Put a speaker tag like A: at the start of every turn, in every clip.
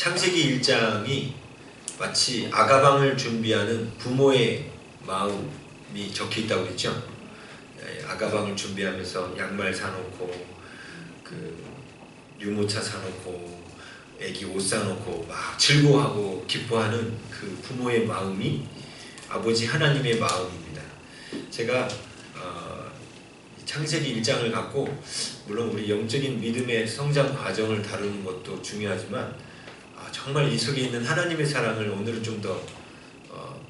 A: 창세기 1장이 마치 아가방을 준비하는 부모의 마음이 적혀있다고 했죠. 아가방을 준비하면서 양말 사놓고 그 유모차 사놓고 애기 옷 사놓고 막 즐거워하고 기뻐하는 그 부모의 마음이 아버지 하나님의 마음입니다. 제가 창세기 1장을 갖고 물론 우리 영적인 믿음의 성장 과정을 다루는 것도 중요하지만 정말 이 속에 있는 하나님의 사랑을 오늘은 좀 더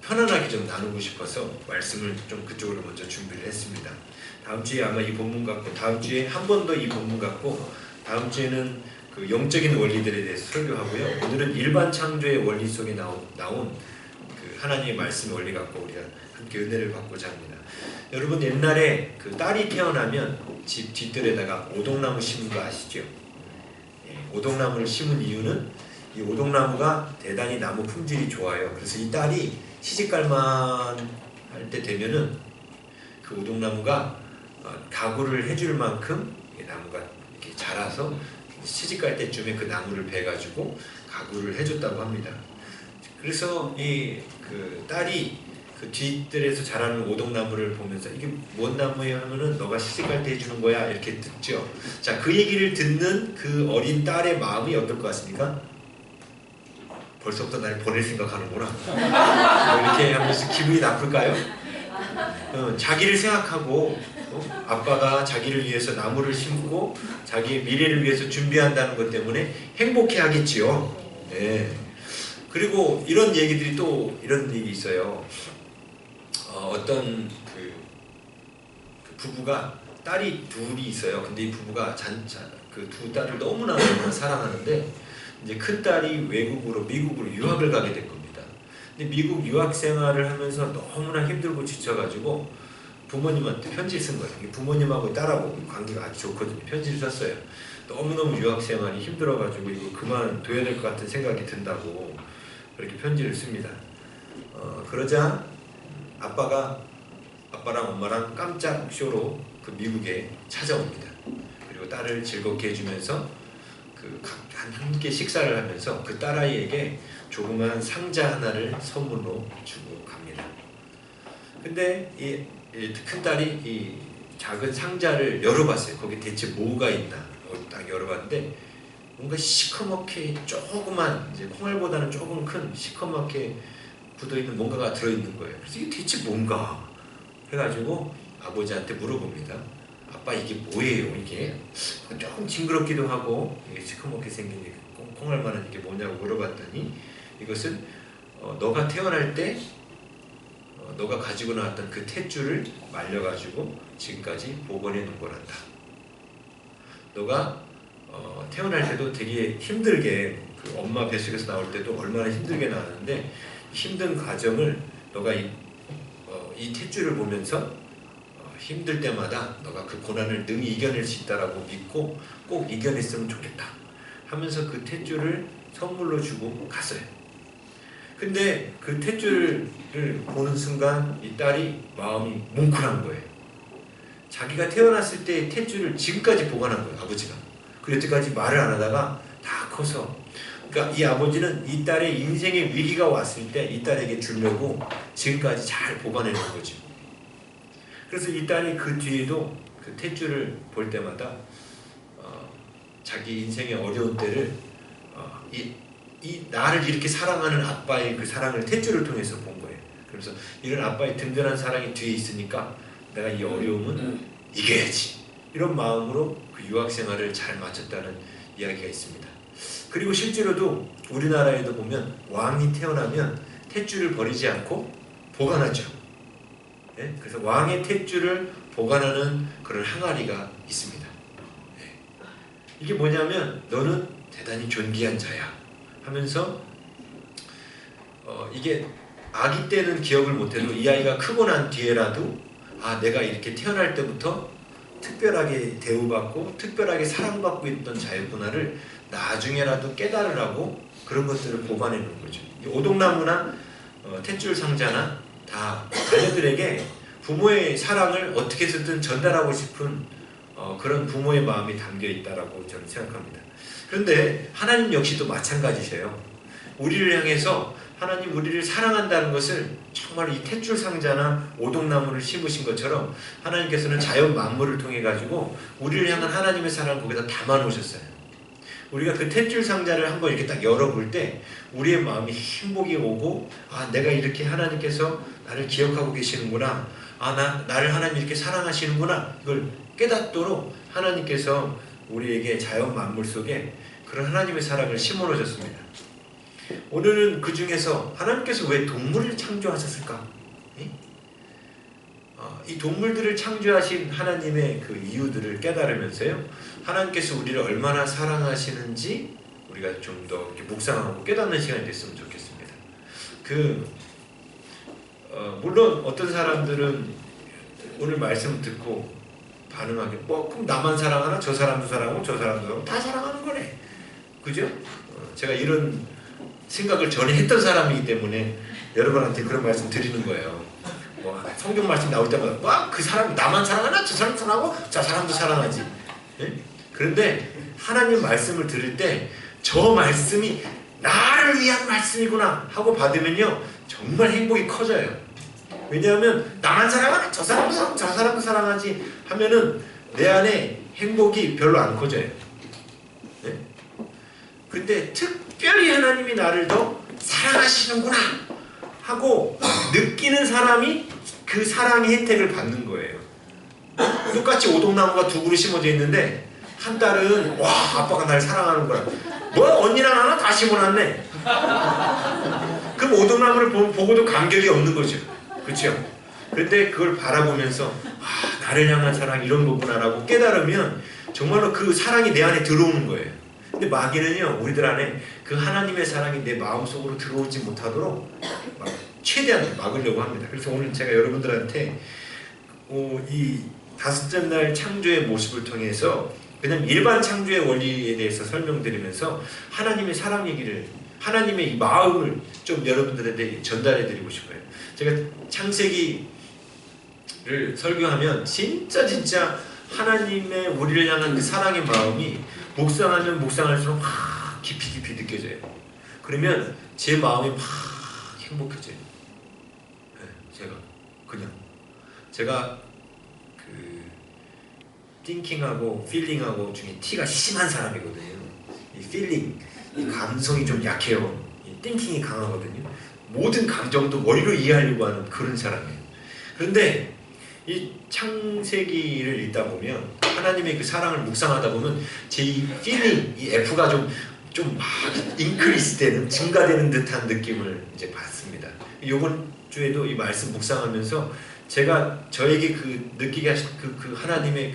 A: 편안하게 좀 나누고 싶어서 말씀을 좀 그쪽으로 먼저 준비를 했습니다. 다음 주에 아마 이 본문 갖고 다음 주에 한 번 더 이 본문 갖고 다음 주에는 그 영적인 원리들에 대해서 설교하고요. 오늘은 일반 창조의 원리 속에 나온 그 하나님의 말씀의 원리 갖고 우리가 함께 은혜를 받고자 합니다. 여러분 옛날에 그 딸이 태어나면 집 뒷뜰에다가 오동나무 심은 거 아시죠? 오동나무를 심은 이유는 이 오동나무가 대단히 나무 품질이 좋아요. 그래서 이 딸이 시집갈만 할 때 되면은 그 오동나무가 가구를 해줄 만큼 나무가 이렇게 자라서 시집갈 때쯤에 그 나무를 베가지고 가구를 해줬다고 합니다. 그래서 이 그 딸이 그 뒷뜰에서 자라는 오동나무를 보면서 이게 뭔 나무예요 하면은 너가 시집갈 때 해주는 거야 이렇게 듣죠. 자, 그 얘기를 듣는 그 어린 딸의 마음이 어떨 것 같습니까? 벌써부터 날 보낼 생각하는구나. 이렇게 하면서 기분이 나쁠까요? 자기를 생각하고 아빠가 자기를 위해서 나무를 심고 자기의 미래를 위해서 준비한다는 것 때문에 행복해 하겠지요. 네. 그리고 이런 얘기들이 또 이런 얘기 있어요. 어떤 그 부부가 딸이 둘이 있어요. 근데 이 부부가 그 두 딸을 너무나 사랑하는데 이제 큰 딸이 외국으로 미국으로 유학을 가게 된 겁니다. 근데 미국 유학 생활을 하면서 너무나 힘들고 지쳐가지고 부모님한테 편지를 쓴 거예요. 부모님하고 딸하고 관계가 아주 좋거든요. 편지를 썼어요. 너무너무 유학 생활이 힘들어가지고 이거 그만둬야 될 것 같은 생각이 든다고 그렇게 편지를 씁니다. 그러자 아빠랑 엄마랑 깜짝 쇼로 그 미국에 찾아옵니다. 그리고 딸을 즐겁게 해주면서 함께 식사를 하면서 그 딸아이에게 조그만 상자 하나를 선물로 주고 갑니다. 근데 이 큰 딸이 이 작은 상자를 열어봤어요. 거기 대체 뭐가 있나 딱 열어봤는데 뭔가 시커멓게 조그만 이제 콩알보다는 조금 큰 시커멓게 굳어있는 뭔가가 들어있는 거예요. 그래서 이게 대체 뭔가 해가지고 아버지한테 물어봅니다. 아빠 이게 뭐예요? 이게 조금 징그럽기도 하고 이게 시커멓게 생긴 콩알만한 이게 뭐냐고 물어봤더니 이것은 너가 태어날 때 너가 가지고 나왔던 그 탯줄을 말려가지고 지금까지 복원해 놓은 거란다. 너가 태어날 때도 되게 힘들게 그 엄마 뱃속에서 나올 때도 얼마나 힘들게 나왔는데 힘든 과정을 너가 이 탯줄을 보면서 힘들 때마다 너가 그 고난을 능히 이겨낼 수 있다라고 믿고 꼭 이겨냈으면 좋겠다 하면서 그 탯줄을 선물로 주고 갔어요. 근데 그 탯줄을 보는 순간 이 딸이 마음이 뭉클한 거예요. 자기가 태어났을 때 탯줄을 지금까지 보관한 거예요. 아버지가. 그 여태까지 말을 안 하다가 다 커서 그러니까 이 아버지는 이 딸의 인생의 위기가 왔을 때 이 딸에게 주려고 지금까지 잘 보관해 놓은 거죠. 그래서 이 딸이 그 뒤에도 그 탯줄을 볼 때마다 자기 인생의 어려운 때를 이 나를 이렇게 사랑하는 아빠의 그 사랑을 탯줄을 통해서 본 거예요. 그래서 이런 아빠의 든든한 사랑이 뒤에 있으니까 내가 이 어려움은 이겨야지. 이런 마음으로 그 유학 생활을 잘 마쳤다는 이야기가 있습니다. 그리고 실제로도 우리나라에도 보면 왕이 태어나면 탯줄을 버리지 않고 보관하죠. 네? 그래서 왕의 탯줄을 보관하는 그런 항아리가 있습니다. 네. 이게 뭐냐면 너는 대단히 존귀한 자야 하면서 이게 아기 때는 기억을 못해도 이 아이가 크고 난 뒤에라도 내가 이렇게 태어날 때부터 특별하게 대우받고 특별하게 사랑받고 있던 자였구나를 나중에라도 깨달으라고 그런 것들을 보관해 놓은 거죠. 이 오동나무나 탯줄 상자나 다 자녀들에게 부모의 사랑을 어떻게 해서든 전달하고 싶은 그런 부모의 마음이 담겨 있다라고 저는 생각합니다. 그런데 하나님 역시도 마찬가지세요. 우리를 향해서 하나님 우리를 사랑한다는 것을 정말 이 탯줄 상자나 오동나무를 심으신 것처럼 하나님께서는 자연 만물을 통해 가지고 우리를 향한 하나님의 사랑을 거기다 담아 놓으셨어요. 우리가 그 탯줄 상자를 한번 이렇게 딱 열어볼 때 우리의 마음이 행복이 오고, 아, 내가 이렇게 하나님께서 나를 기억하고 계시는구나, 나를 하나님 이렇게 사랑하시는구나, 이걸 깨닫도록 하나님께서 우리에게 자연 만물 속에 그런 하나님의 사랑을 심어 놓으셨습니다. 오늘은 그 중에서 하나님께서 왜 동물을 창조하셨을까? 이 동물들을 창조하신 하나님의 그 이유들을 깨달으면서요, 하나님께서 우리를 얼마나 사랑하시는지 우리가 좀 더 묵상하고 깨닫는 시간이 됐으면 좋겠습니다. 물론 어떤 사람들은 오늘 말씀 듣고 반응하게, 그럼 나만 사랑하나? 저 사람도 사랑하고 저 사람도 사랑하고 다 사랑하는 거네, 그죠? 제가 이런 생각을 전에 했던 사람이기 때문에 여러분한테 그런 말씀 드리는 거예요. 성경 말씀 나올 때마다 그 사람 나만 사랑하나? 저 사람도 사랑하고 저 사람도 사랑하지. 네? 그런데 하나님 말씀을 들을 때 저 말씀이 나를 위한 말씀이구나 하고 받으면요, 정말 행복이 커져요. 왜냐하면 나만 사랑하나? 저 사람도 사랑하지 하면은 내 안에 행복이 별로 안 커져요. 네? 근데 특별히 하나님이 나를 더 사랑하시는구나 하고 느끼는 사람이 그 사랑의 혜택을 받는 거예요. 똑같이 오동나무가 두 그루 심어져 있는데 한 딸은 아빠가 날 사랑하는 거야. 언니랑 하나 다 심어놨네. 그럼 오동나무를 보고도 감격이 없는 거죠. 그렇죠? 그런데 그걸 바라보면서 나를 향한 사랑 이런 거구나라고 깨달으면 정말로 그 사랑이 내 안에 들어오는 거예요. 근데 마귀는요, 우리들 안에 그 하나님의 사랑이 내 마음속으로 들어오지 못하도록 최대한 막으려고 합니다. 그래서 오늘 제가 여러분들한테 이 다섯째 날 창조의 모습을 통해서 그냥 일반 창조의 원리에 대해서 설명드리면서 하나님의 사랑 얘기를, 하나님의 이 마음을 좀 여러분들한테 전달해 드리고 싶어요. 제가 창세기를 설교하면 진짜 하나님의 우리를 향한 그 사랑의 마음이 묵상하면 묵상할수록 막 깊이 느껴져요. 그러면 제 마음이 막 행복해져요. 네, 제가 띵킹하고 필링하고 중에 T가 심한 사람이거든요. 이 필링, 이 감성이 좀 약해요. 이 띵킹이 강하거든요. 모든 감정도 머리로 이해하려고 하는 그런 사람이에요. 그런데 이 창세기를 읽다 보면, 하나님의 그 사랑을 묵상하다 보면 제 이 필링, 이 F가 좀 막 인크리스 되는, 증가되는 듯한 느낌을 이제 받습니다. 이번 주에도 이 말씀 묵상하면서 제가 저에게 그 느끼게 하신 그 하나님의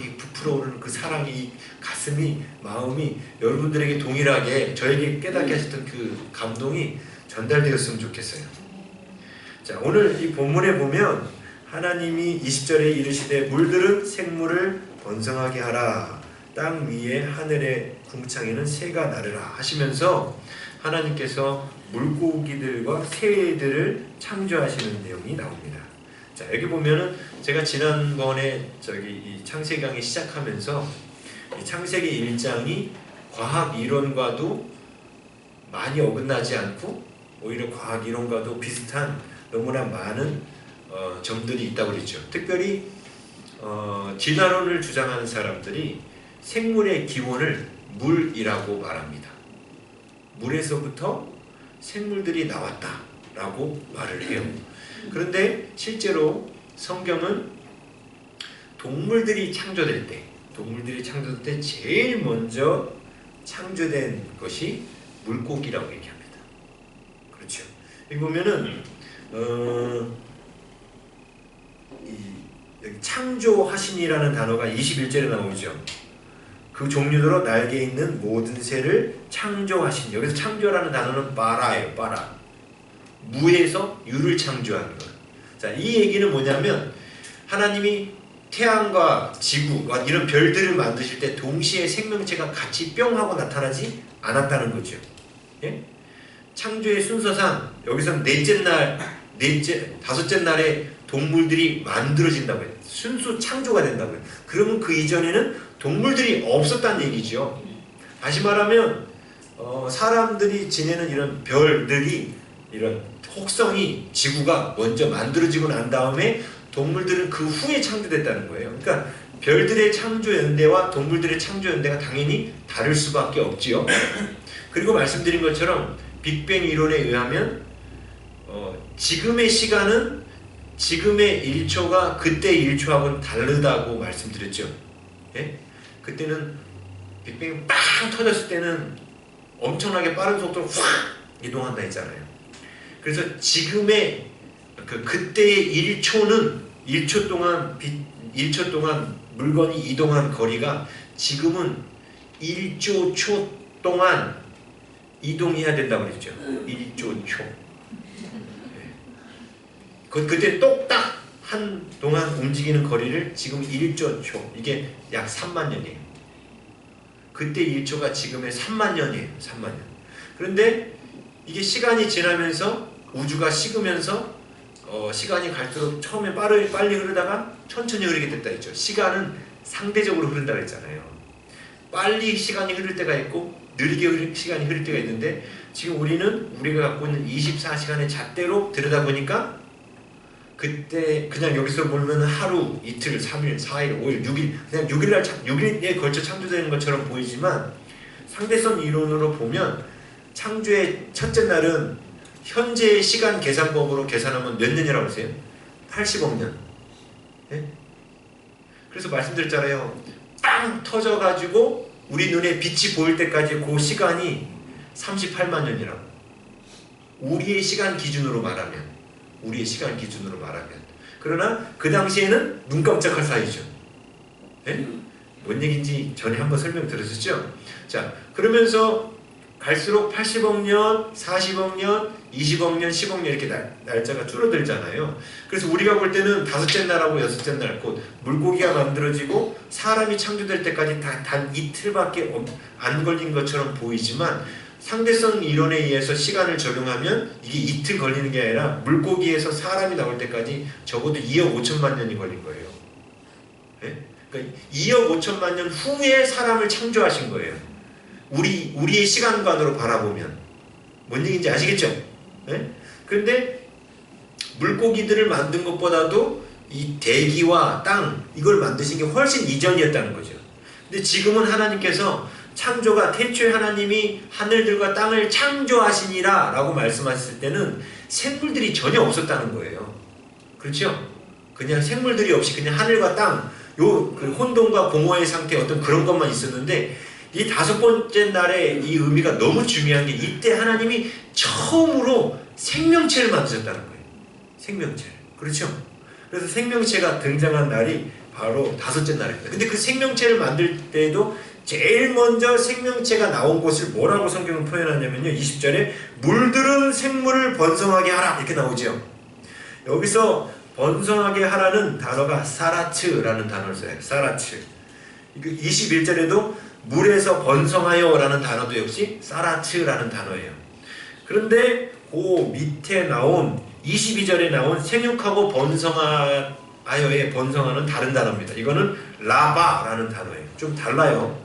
A: 이 부풀어 오르는 그 사랑이, 이 가슴이, 마음이 여러분들에게 동일하게 저에게 깨닫게 하셨던 그 감동이 전달되었으면 좋겠어요. 자, 오늘 이 본문에 보면 하나님이 20절에 이르시되 물들은 생물을 번성하게 하라, 땅 위에 하늘의 궁창에는 새가 나르라 하시면서 하나님께서 물고기들과 새들을 창조하시는 내용이 나옵니다. 자, 여기 보면은 제가 지난번에 이 창세기 강의 시작하면서 이 창세기 1장이 과학 이론과도 많이 어긋나지 않고 오히려 과학 이론과도 비슷한 너무나 많은 점들이 있다고 그랬죠. 특별히 진화론을 주장하는 사람들이 생물의 기원을 물이라고 말합니다. 물에서부터 생물들이 나왔다라고 말을 해요. 그런데 실제로 성경은 동물들이 창조될 때 제일 먼저 창조된 것이 물고기라고 얘기합니다. 그렇죠. 여기 보면은 여기 창조하시니라는 단어가 21절에 나오죠. 그 종류대로 날개 있는 모든 새를 창조하신. 여기서 창조라는 단어는 바라예요. 바라. 무에서 유를 창조하는 것. 자, 이 얘기는 뭐냐면 하나님이 태양과 지구와 이런 별들을 만드실 때 동시에 생명체가 같이 뿅 하고 나타나지 않았다는 거죠. 예? 창조의 순서상 여기서는 다섯째 날에 동물들이 만들어진다고 해요. 순수 창조가 된다고 해요. 그러면 그 이전에는 동물들이 없었다는 얘기죠. 다시 말하면 사람들이 지내는 이런 별들이 이런 혹성이 지구가 먼저 만들어지고 난 다음에 동물들은 그 후에 창조됐다는 거예요. 그러니까 별들의 창조 연대와 동물들의 창조 연대가 당연히 다를 수밖에 없지요. 그리고 말씀드린 것처럼 빅뱅 이론에 의하면 지금의 시간은 지금의 1초가 그때의 1초하고는 다르다고 말씀드렸죠. 예? 그때는 빅뱅이 빵 터졌을 때는 엄청나게 빠른 속도로 확 이동한다 했잖아요. 그래서 지금의 그때의 1초는 1초 동안 물건이 이동한 거리가 지금은 1조 초 동안 이동해야 된다고 그랬죠. 1조 초. 그때 똑딱 한동안 움직이는 거리를 지금 1조 초. 이게 약 3만 년이에요. 그때 1초가 지금의 3만 년이에요. 3만 년. 그런데 이게 시간이 지나면서 우주가 식으면서 시간이 갈수록 처음에 빨리 흐르다가 천천히 흐르게 됐다 했죠. 시간은 상대적으로 흐른다 그랬잖아요. 빨리 시간이 흐를 때가 있고 느리게 시간이 흐를 때가 있는데 지금 우리가 갖고 있는 24시간의 잣대로 들여다보니까 그때 그냥 여기서 보면 하루, 이틀, 3일, 4일, 5일, 6일 그냥 6일에 걸쳐 창조되는 것처럼 보이지만 상대성 이론으로 보면 창조의 첫째 날은 현재의 시간 계산법으로 계산하면 몇 년이라고 하세요? 80억 년. 예? 그래서 말씀드렸잖아요. 빵 터져가지고 우리 눈에 빛이 보일 때까지 그 시간이 38만 년이라고. 우리의 시간 기준으로 말하면. 그러나 그 당시에는 눈 깜짝할 사이죠. 예? 뭔 얘기인지 전에 한번 설명드렸었죠. 자, 그러면서 갈수록 80억 년, 40억 년, 20억 년, 10억 년 이렇게 날짜가 줄어들잖아요. 그래서 우리가 볼 때는 다섯째 날하고 여섯째 날 곧 물고기가 만들어지고 사람이 창조될 때까지 단 이틀밖에 안 걸린 것처럼 보이지만 상대성 이론에 의해서 시간을 적용하면 이게 이틀 걸리는 게 아니라 물고기에서 사람이 나올 때까지 적어도 2억 5천만 년이 걸린 거예요. 네? 그러니까 2억 5천만 년 후에 사람을 창조하신 거예요. 우리의 시간관으로 바라보면 뭔 얘기인지 아시겠죠? 네? 그런데 물고기들을 만든 것보다도 이 대기와 땅 이걸 만드신 게 훨씬 이전이었다는 거죠. 근데 지금은 하나님께서 창조가 태초에 하나님이 하늘들과 땅을 창조하시니라 라고 말씀하셨을 때는 생물들이 전혀 없었다는 거예요. 그렇죠? 그냥 생물들이 없이 그냥 하늘과 땅, 그 혼돈과 공허의 상태 어떤 그런 것만 있었는데 이 다섯 번째 날의 이 의미가 너무 중요한 게 이때 하나님이 처음으로 생명체를 만드셨다는 거예요. 생명체를. 그렇죠? 그래서 생명체가 등장한 날이 바로 다섯째 날입니다. 근데 그 생명체를 만들 때에도 제일 먼저 생명체가 나온 곳을 뭐라고 성경은 표현하냐면요. 20절에 물들은 생물을 번성하게 하라 이렇게 나오죠. 여기서 번성하게 하라는 단어가 사라츠라는 단어를 써요. 사라츠. 21절에도 물에서 번성하여 라는 단어도 역시 사라츠라는 단어예요. 그런데 그 밑에 나온 22절에 나온 생육하고 번성하여의 번성하는 다른 단어입니다. 이거는 라바라는 단어예요. 좀 달라요.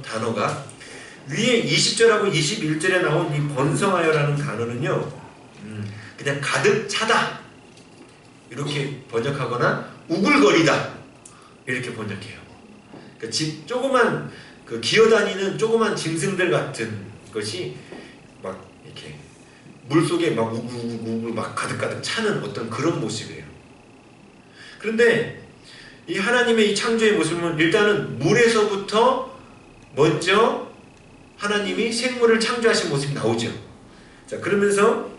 A: 단어가. 위에 20절하고 21절에 나온 이 번성하여라는 단어는요. 그냥 가득 차다 이렇게 번역하거나 우글거리다 이렇게 번역해요. 그러니까 조그만 기어다니는 조그만 짐승들 같은 것이 막 이렇게 물속에 막 우글우글 막 가득가득 차는 어떤 그런 모습이에요. 그런데 이 하나님의 이 창조의 모습은 일단은 물에서부터 먼저 하나님이 생물을 창조하신 모습이 나오죠. 자, 그러면서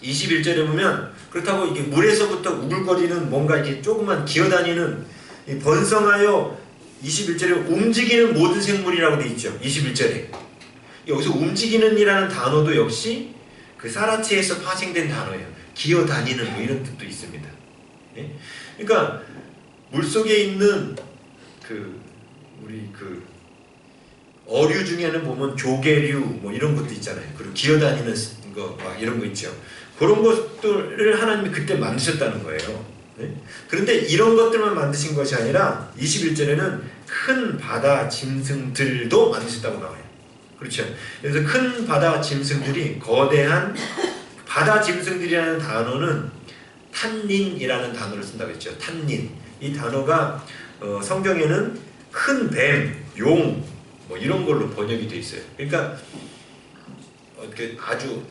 A: 21절에 보면 그렇다고 이게 물에서부터 우글거리는 뭔가 이렇게 조그만 기어다니는 이 번성하여 21절에 움직이는 모든 생물이라고 되어 있죠. 21절에. 여기서 움직이는 이라는 단어도 역시 그 사라체에서 파생된 단어예요. 기어다니는 뭐 이런 뜻도 있습니다. 예? 그러니까 물속에 있는 우리 어류 중에는 보면 조개류 뭐 이런 것도 있잖아요. 그리고 기어다니는 거 막 이런 거 있죠. 그런 것들을 하나님이 그때 만드셨다는 거예요. 네? 그런데 이런 것들만 만드신 것이 아니라 21절에는 큰 바다 짐승들도 만드셨다고 나와요. 그렇죠. 그래서 큰 바다 짐승들이 거대한 바다 짐승들이라는 단어는 탄닌이라는 단어를 쓴다고 했죠. 탄닌. 이 단어가 성경에는 큰 뱀, 용, 뭐 이런 걸로 번역이 돼 있어요. 그러니까 아주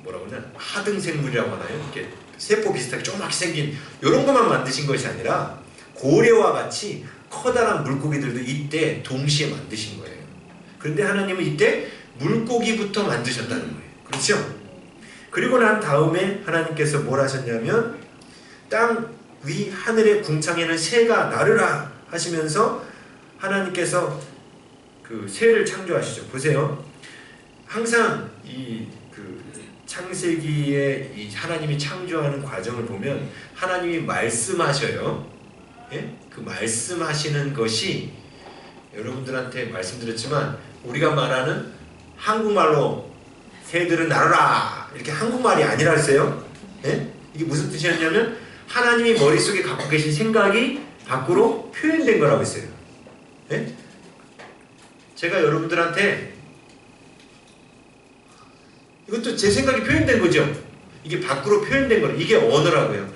A: 뭐라고 하나 하등 생물이라고 하나요? 이렇게 세포 비슷하게 조그맣게 생긴 이런 것만 만드신 것이 아니라 고래와 같이 커다란 물고기들도 이때 동시에 만드신 거예요. 그런데 하나님은 이때 물고기부터 만드셨다는 거예요. 그렇죠? 그리고 난 다음에 하나님께서 뭘 하셨냐면 땅 위 하늘의 궁창에는 새가 나르라 하시면서 하나님께서 그 새를 창조하시죠. 보세요. 항상 이 창세기에 이 하나님이 창조하는 과정을 보면 하나님이 말씀하셔요. 예? 그 말씀하시는 것이 여러분들한테 말씀드렸지만 우리가 말하는 한국말로 새들은 날아라 이렇게 한국말이 아니라 했어요. 예? 이게 무슨 뜻이었냐면 하나님이 머릿속에 갖고 계신 생각이 밖으로 표현된 거라고 했어요. 예? 제가 여러분들한테 이것도 제 생각이 표현된 거죠. 이게 밖으로 표현된 거예요. 이게 언어라고요.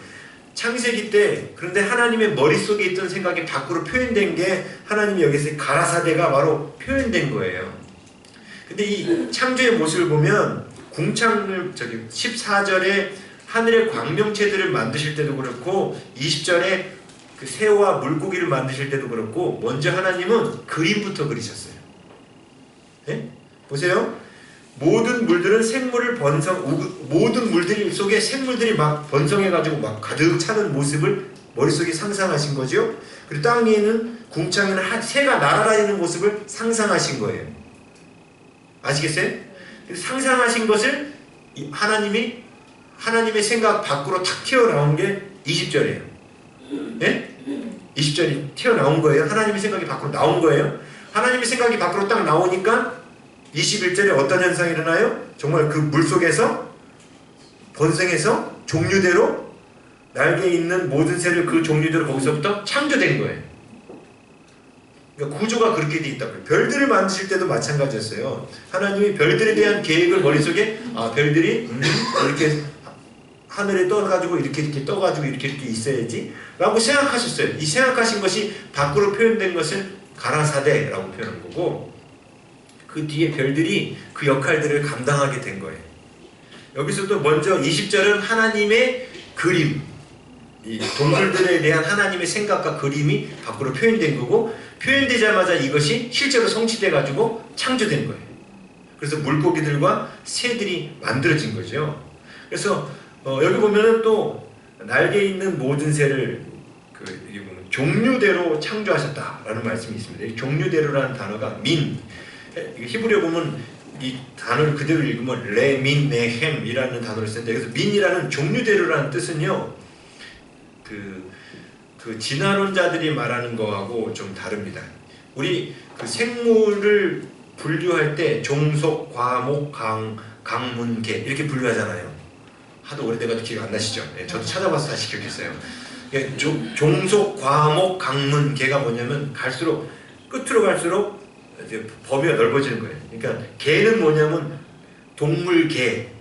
A: 창세기 때 그런데 하나님의 머릿속에 있던 생각이 밖으로 표현된 게 하나님이 여기서 가라사대가 바로 표현된 거예요. 근데 이 창조의 모습을 보면 궁창을 14절에 하늘의 광명체들을 만드실 때도 그렇고 20절에 그 새와 물고기를 만드실 때도 그렇고 먼저 하나님은 그림부터 그리셨어요. 네? 보세요. 모든 물들은 생물을 모든 물들 속에 생물들이 막 번성해가지고 막 가득 차는 모습을 머릿속에 상상하신 거죠. 그리고 땅 위에는 궁창에는 새가 날아다니는 모습을 상상하신 거예요. 아시겠어요? 상상하신 것을 하나님의 생각 밖으로 탁 튀어나온 게 20절이에요. 네? 20절이 튀어나온 거예요. 하나님의 생각이 밖으로 나온 거예요. 하나님의 생각이 밖으로 딱 나오니까 21절에 어떤 현상이 일어나요? 정말 그 물속에서 번성해서 종류대로 날개 있는 모든 새를 그 종류대로 거기서부터 창조된 거예요. 그러니까 구조가 그렇게 돼 있다고요. 별들을 만드실 때도 마찬가지였어요. 하나님이 별들에 대한 계획을 머릿속에 별들이 이렇게 하늘에 떠가지고 이렇게 떠가지고 이렇게 있어야지 라고 생각하셨어요. 이 생각하신 것이 밖으로 표현된 것을 가라사대라고 표현한 거고 그 뒤에 별들이 그 역할들을 감당하게 된 거예요. 여기서도 먼저 20절은 하나님의 그림, 이 동물들에 대한 하나님의 생각과 그림이 밖으로 표현된 거고 표현되자마자 이것이 실제로 성취돼 가지고 창조된 거예요. 그래서 물고기들과 새들이 만들어진 거죠. 그래서 여기 보면은 또 날개 있는 모든 새를 여기 보면 종류대로 창조하셨다라는 말씀이 있습니다. 이 종류대로라는 단어가 히브리어 보면 이 단어를 그대로 읽으면 레민네햄이라는 단어를 쓰는데 그래서 민이라는 종류대로라는 뜻은요 그 진화론자들이 말하는 거하고 좀 다릅니다. 우리 그 생물을 분류할 때 종속, 과목, 강문, 계 이렇게 분류하잖아요. 하도 오래돼가지고 기억 안 나시죠? 네, 저도 찾아봐서 다시 기억했어요. 종속, 과목, 강문, 계가 뭐냐면 끝으로 갈수록 이제 범위가 넓어지는 거예요. 그러니까 계는 뭐냐면 동물계,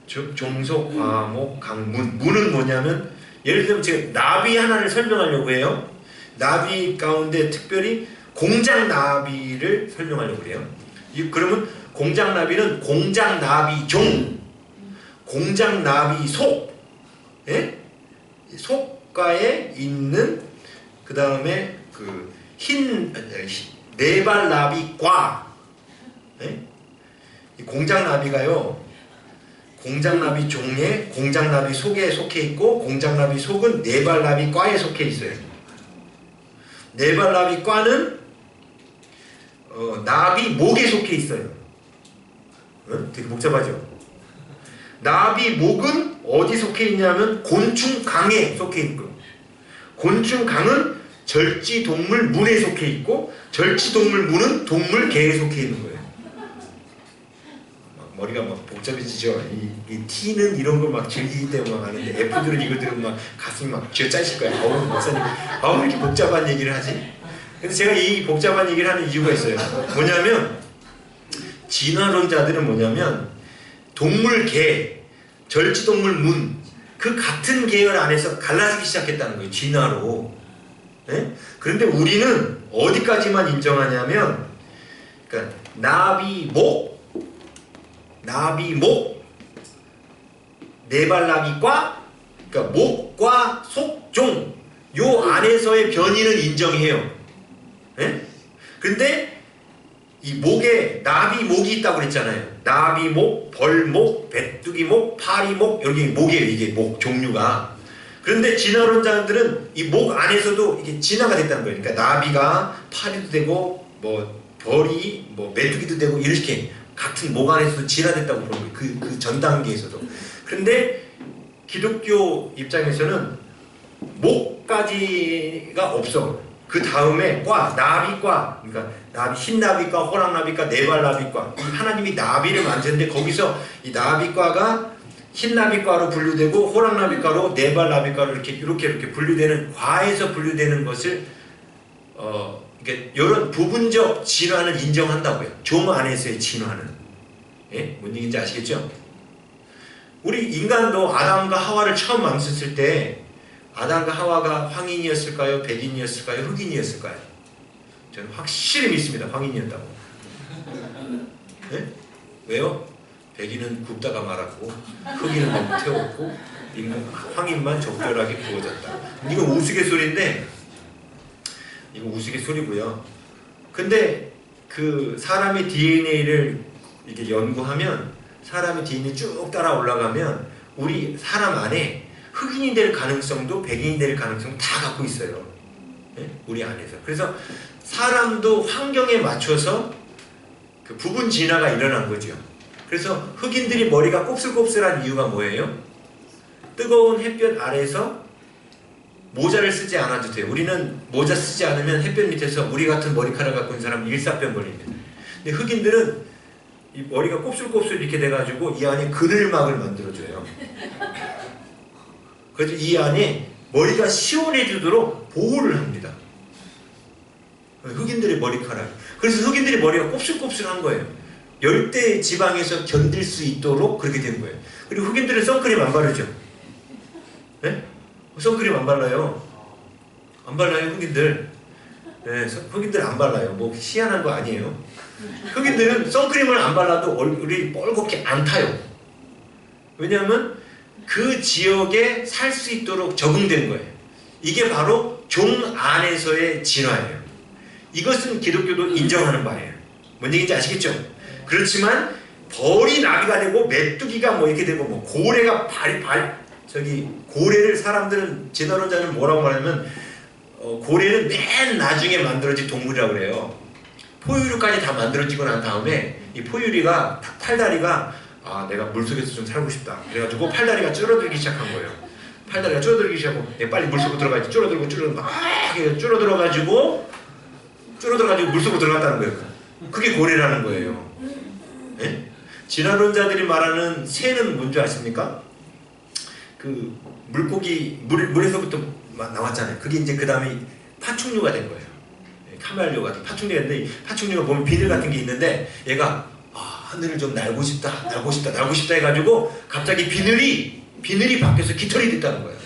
A: 종속, 과목, 강문. 문은 뭐냐면 예를 들면 제가 나비 하나를 설명하려고 해요. 나비 가운데 특별히 공장나비를 설명하려고 해요. 그러면 공장나비는 공장나비종, 공장나비속, 예? 속가에 있는 그 다음에 그 네발나비과, 예? 이 공장나비가요. 공장나비 종에 공장나비 속에 속해 있고 공장나비 속은 네발나비과에 속해 있어요. 네발나비과는 나비 목에 속해 있어요. 되게 복잡하죠? 나비 목은 어디 속해 있냐면 곤충강에 속해 있고 곤충강은 절지동물 문에 속해 있고 절지동물 문은 동물계에 속해 있는 거예요. 머리가 막 복잡해지죠. 이 T는 이런 걸 막 즐기기 때문에 막 하는데 F들은 이거 들으면 막 가슴이 막 쥐어짜실 거예요. 어우 목사님, 아우 이렇게 복잡한 얘기를 하지? 근데 제가 이 복잡한 얘기를 하는 이유가 있어요. 뭐냐면 진화론자들은 뭐냐면 동물계, 절지동물 문, 그 같은 계열 안에서 갈라지기 시작했다는 거예요. 진화로. 네? 그런데 우리는 어디까지만 인정하냐면, 그러니까 나비, 목, 네발나비과, 그러니까 목과 속, 종, 요 안에서의 변이는 인정해요. 네? 근데 이 목에 나비목이 있다고 그랬잖아요. 나비목, 벌목, 베뚜기목, 파리목, 여기 목이에요. 이게 목 종류가. 그런데 진화론자들은 이 목 안에서도 이게 진화가 됐다는 거예요. 그러니까 나비가 파리도 되고 뭐 벌이 뭐 메뚜기도 되고 이렇게 같은 목 안에서도 진화됐다고 보는 거예요. 그 전 단계에서도. 그런데 기독교 입장에서는 목까지가 없어. 그 다음에 과, 나비과, 그러니까 나비, 흰나비과, 호랑나비과, 네발나비과, 하나님이 나비를 만드는데 거기서 이 나비과가 흰나비과로 분류되고 호랑나비과로 네발나비과로 이렇게 분류되는 과에서 분류되는 것을 이게 이런 부분적 진화는 인정한다고요. 종 안에서의 진화는. 예? 뭔 얘기인지 아시겠죠? 우리 인간도 아담과 하와를 처음 만졌을 때 아담과 하와가 황인이었을까요? 백인이었을까요? 흑인이었을까요? 저는 확실히 믿습니다. 황인이었다고. 네? 왜요? 백인은 굽다가 말았고 흑인은 너무 태웠고 황인만 적절하게 구워졌다. 이건 우스갯소리인데 이거 우스갯소리고요. 근데 그 사람의 DNA를 이렇게 연구하면 사람의 DNA 쭉 따라 올라가면 우리 사람 안에 흑인이 될 가능성도 백인이 될 가능성도 다 갖고 있어요. 네? 우리 안에서. 그래서 사람도 환경에 맞춰서 그 부분 진화가 일어난 거죠. 그래서 흑인들이 머리가 곱슬곱슬한 이유가 뭐예요? 뜨거운 햇볕 아래서 모자를 쓰지 않아도 돼요. 우리는 모자 쓰지 않으면 햇볕 밑에서 우리 같은 머리카락 갖고 있는 사람은 일사병 걸립니다. 근데 흑인들은 이 머리가 곱슬곱슬 이렇게 돼가지고 이 안에 그늘막을 만들어줘요. 그래서 이 안에 머리가 시원해지도록 보호를 합니다. 흑인들의 머리카락. 그래서 흑인들의 머리가 곱슬곱슬한 거예요. 열대 지방에서 견딜 수 있도록 그렇게 된 거예요. 그리고 흑인들은 선크림 안 바르죠? 네? 선크림 안 발라요. 안 발라요, 흑인들. 네, 흑인들 안 발라요. 뭐 희한한 거 아니에요. 흑인들은 선크림을 안 발라도 얼굴이 뻘겋게 안 타요. 왜냐하면 그 지역에 살 수 있도록 적응된 거예요. 이게 바로 종 안에서의 진화예요. 이것은 기독교도 인정하는 바예요. 뭔 얘기인지 아시겠죠? 그렇지만 벌이 나비가 되고 메뚜기가 뭐 이렇게 되고 뭐 고래가 고래를 사람들은 진화론자는 뭐라고 말하냐면 고래는 맨 나중에 만들어진 동물이라고 그래요. 포유류까지 다 만들어지고 난 다음에 이 포유류가 팔다리가 내가 물속에서 좀 살고 싶다. 그래가지고 팔다리가 줄어들기 시작한 거예요. 팔다리가 줄어들기 시작하고 빨리 물속으로 들어가야지. 줄어들고 막 줄어들어가지고 물속으로 들어갔다는 거예요. 그게 고래라는 거예요. 네? 진화론자들이 말하는 새는 뭔지 아십니까? 그 물고기 물에서부터 나왔잖아요. 그게 이제 그 다음에 파충류가 된 거예요. 카멜리오 같은 파충류가 있는데 파충류가 보면 비늘 같은 게 있는데 얘가 하늘을 좀 날고 싶다 해가지고 갑자기 비늘이 바뀌어서 깃털이 됐다는 거예요.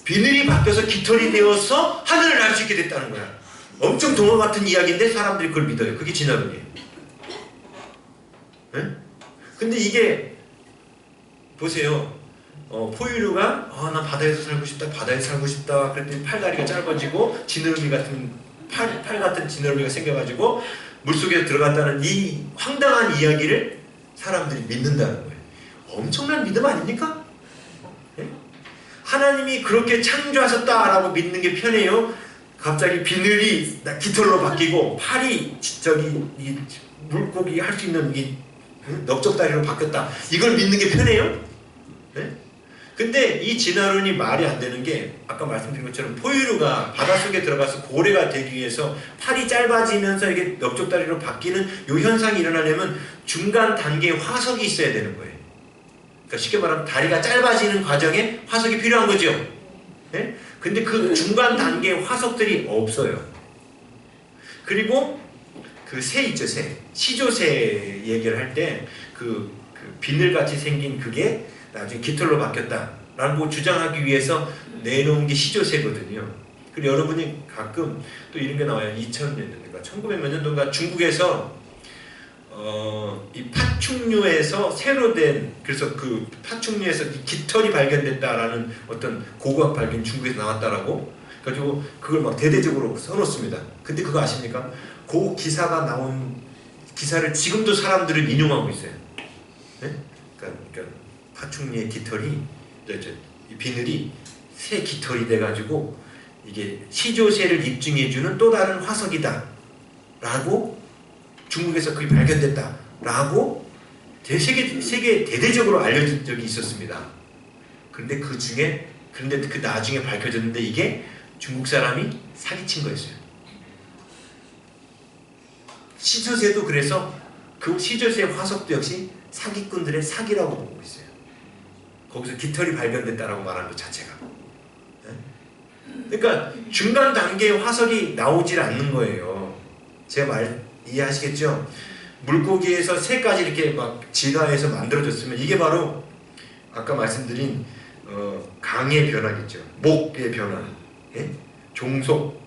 A: 비늘이 바뀌어서 깃털이 되어서 하늘을 날 수 있게 됐다는 거야. 엄청 동화 같은 이야기인데 사람들이 그걸 믿어요. 그게 진화론이에요. 네? 근데 이게 보세요. 포유류가 나 바다에서 살고 싶다 그랬더니 팔다리가 짧아지고 지느러미 같은 팔 같은 지느러미가 생겨가지고 물속에 들어갔다는 이 황당한 이야기를 사람들이 믿는다는 거예요. 엄청난 믿음 아닙니까? 네? 하나님이 그렇게 창조하셨다라고 믿는 게 편해요? 갑자기 비늘이 깃털로 바뀌고 팔이 이 물고기 할 수 있는 이 넓적다리로 바뀌었다. 이걸 믿는 게 편해요? 네? 근데 이 진화론이 말이 안 되는 게 아까 말씀드린 것처럼 포유류가 바닷속에 들어가서 고래가 되기 위해서 팔이 짧아지면서 이게 넓적다리로 바뀌는 이 현상이 일어나려면 중간 단계의 화석이 있어야 되는 거예요. 그러니까 쉽게 말하면 다리가 짧아지는 과정에 화석이 필요한 거죠. 네? 근데 그 중간 단계의 화석들이 없어요. 그리고 그 새 있죠, 새. 시조새 얘기를 할 때 그 비늘같이 생긴 그게 나중에 깃털로 바뀌었다라고 주장하기 위해서 내놓은 게 시조새거든요. 그리고 여러분이 가끔 또 이런 게 나와요. 2000년대인가 1900 몇 년도인가 중국에서 이 파충류에서 새로 된, 그래서 그 파충류에서 깃털이 발견됐다라는 어떤 고고학 발견이 중국에서 나왔다라고 가지고 그걸 막 대대적으로 써놓습니다. 근데 그거 아십니까? 그 기사가 나온 기사를 지금도 사람들은 인용하고 있어요. 네? 그러니까 파충류의 깃털이, 이 비늘이 새 깃털이 돼가지고 이게 시조새를 입증해주는 또 다른 화석이다 라고 중국에서 그게 발견됐다 라고 세계 대대적으로 알려진 적이 있었습니다. 그런데 그런데 그 나중에 밝혀졌는데 이게 중국 사람이 사기친 거였어요. 시조새도 그래서 그 시조새 화석도 역시 사기꾼들의 사기라고 보고 있어요. 거기서 깃털이 발견됐다라고 말하는 것 자체가. 그러니까 중간 단계의 화석이 나오질 않는 거예요. 제 말 이해하시겠죠? 물고기에서 새까지 이렇게 막 진화해서 만들어졌으면 이게 바로 아까 말씀드린 강의 변화겠죠. 목의 변화, 예? 종속,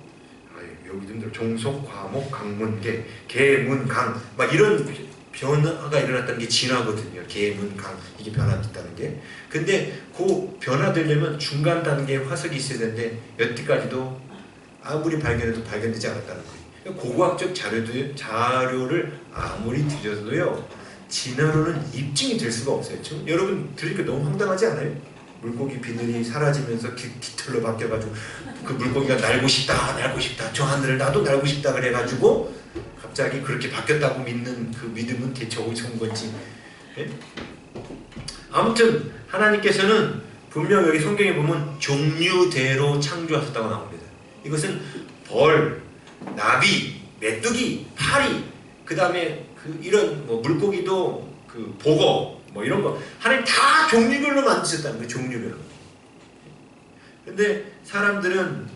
A: 여기 좀 종속, 과목, 강문, 개, 문, 강, 막 이런 변화가 일어났다는 게 진화거든요. 개, 문, 강 이게 변화됐다는 게. 근데 그 변화되려면 중간 단계의 화석이 있어야 되는데 여태까지도 아무리 발견해도 발견되지 않았다는 거예요. 고고학적 자료를 아무리 뒤져도요 진화로는 입증이 될 수가 없어요. 여러분 들으니까 너무 황당하지 않아요? 물고기 비늘이 사라지면서 깃털로 바뀌어가지고 그 물고기가 날고 싶다 저 하늘을 나도 날고 싶다 그래가지고 갑자기 그렇게 바뀌었다고 믿는 그 믿음은 대체 어디서 온 건지. 예? 아무튼 하나님께서는 분명 여기 성경에 보면 종류대로 창조하셨다고 나옵니다. 이것은 벌, 나비, 메뚜기, 파리, 그 다음에 이런 뭐 물고기도 그 보거 뭐 이런 거 하나님 다 종류별로 만드셨다는 거예요. 종류별로. 근데 사람들은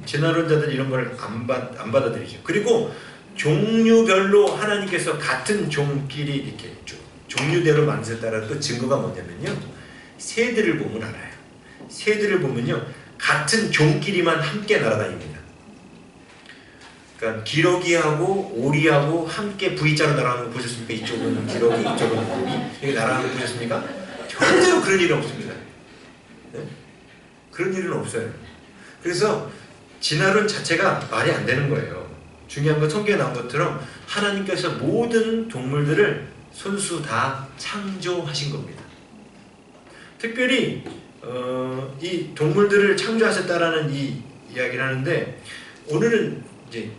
A: 진화론자들 이런 걸 안 받아들이죠. 그리고 종류별로 하나님께서 같은 종끼리 이렇게 종류대로 만드셨다는 또 증거가 뭐냐면요. 새들을 보면 알아요. 새들을 보면요. 같은 종끼리만 함께 날아다닙니다. 그러니까 기러기하고 오리하고 함께 V자로 날아가는 거 보셨습니까? 이쪽은 기러기, 이쪽은 오리 이렇게 날아가는 거 보셨습니까? 절대로 그런 일은 없습니다. 네? 그런 일은 없어요. 그래서 진화론 자체가 말이 안 되는 거예요. 중요한 건 성경에 나온 것처럼 하나님께서 모든 동물들을 손수 다 창조하신 겁니다. 특별히 이 동물들을 창조하셨다라는 이 이야기를 하는데 오늘은 이제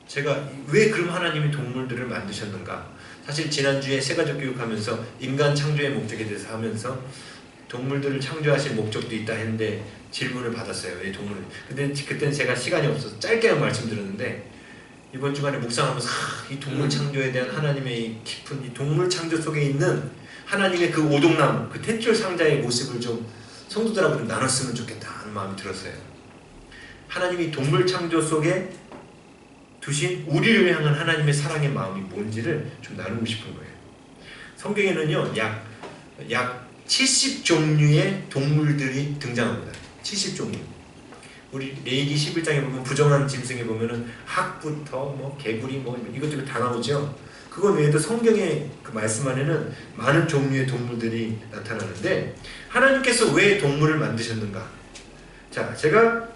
A: 제가 왜 그럼 하나님이 동물들을 만드셨는가? 사실 지난주에 세가족 교육하면서 인간 창조의 목적에 대해서 하면서 동물들을 창조하신 목적도 있다 했는데 질문을 받았어요. 왜 동물을? 근데 그때는 제가 시간이 없어서 짧게만 말씀드렸는데 이번 주간에 묵상하면서 이 동물 창조에 대한 하나님의 이 깊은 이 동물 창조 속에 있는 하나님의 그 오동나무, 그 탯줄 상자의 모습을 좀 성도들하고 좀 나눴으면 좋겠다 하는 마음이 들었어요. 하나님이 동물 창조 속에 두신 우리를 향한 하나님의 사랑의 마음이 뭔지를 좀 나누고 싶은 거예요. 성경에는요 약 70종류의 동물들이 등장합니다. 70종류. 우리 레위기 11장에 보면 부정한 짐승에 보면은 학부터 뭐 개구리 뭐 이것저것 다 나오죠. 그것 외에도 성경의 그 말씀 안에는 많은 종류의 동물들이 나타나는데 하나님께서 왜 동물을 만드셨는가? 자, 제가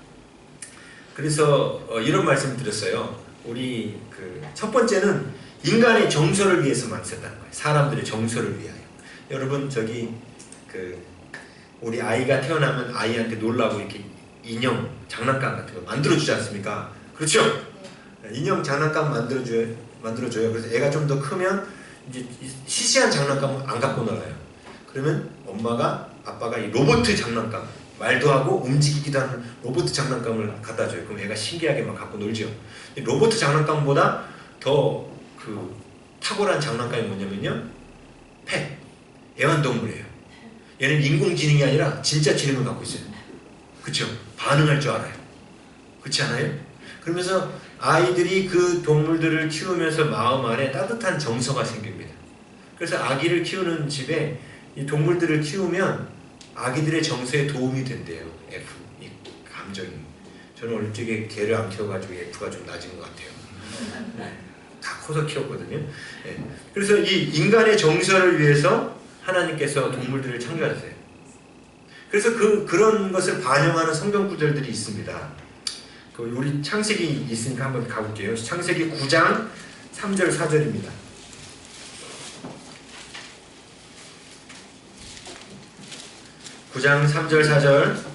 A: 그래서 이런 말씀을 드렸어요. 우리 그 첫 번째는 인간의 정서를 위해서 만드셨다는 거예요. 사람들의 정서를 위하여. 여러분 저기 그 우리 아이가 태어나면 아이한테 놀라고 이렇게 인형, 장난감 같은 거 만들어주지 않습니까? 그렇죠? 인형, 장난감 만들어줘요. 그래서 애가 좀 더 크면 이제 시시한 장난감은 안 갖고 놀아요. 그러면 엄마가 아빠가 이 로봇 장난감, 말도 하고 움직이기도 하는 로봇 장난감을 갖다 줘요. 그럼 얘가 신기하게 막 갖고 놀죠. 로봇 장난감보다 더 그 탁월한 장난감이 뭐냐면요, 펫, 애완동물이에요. 얘는 인공지능이 아니라 진짜 지능을 갖고 있어요. 그쵸? 반응할 줄 알아요. 그렇지 않아요? 그러면서 아이들이 그 동물들을 키우면서 마음 안에 따뜻한 정서가 생깁니다. 그래서 아기를 키우는 집에 이 동물들을 키우면 아기들의 정서에 도움이 된대요. F, 이 감정이. 저는 어릴 적에 개를 안 키워가지고 F가 좀 낮은 것 같아요. 다 커서 키웠거든요. 네. 그래서 이 인간의 정서를 위해서 하나님께서 동물들을 창조하셨어요. 그래서 그런 것을 반영하는 성경 구절들이 있습니다. 우리 창세기 있으니까 한번 가볼게요. 창세기 9장 3절 4절입니다. 9장 3절 4절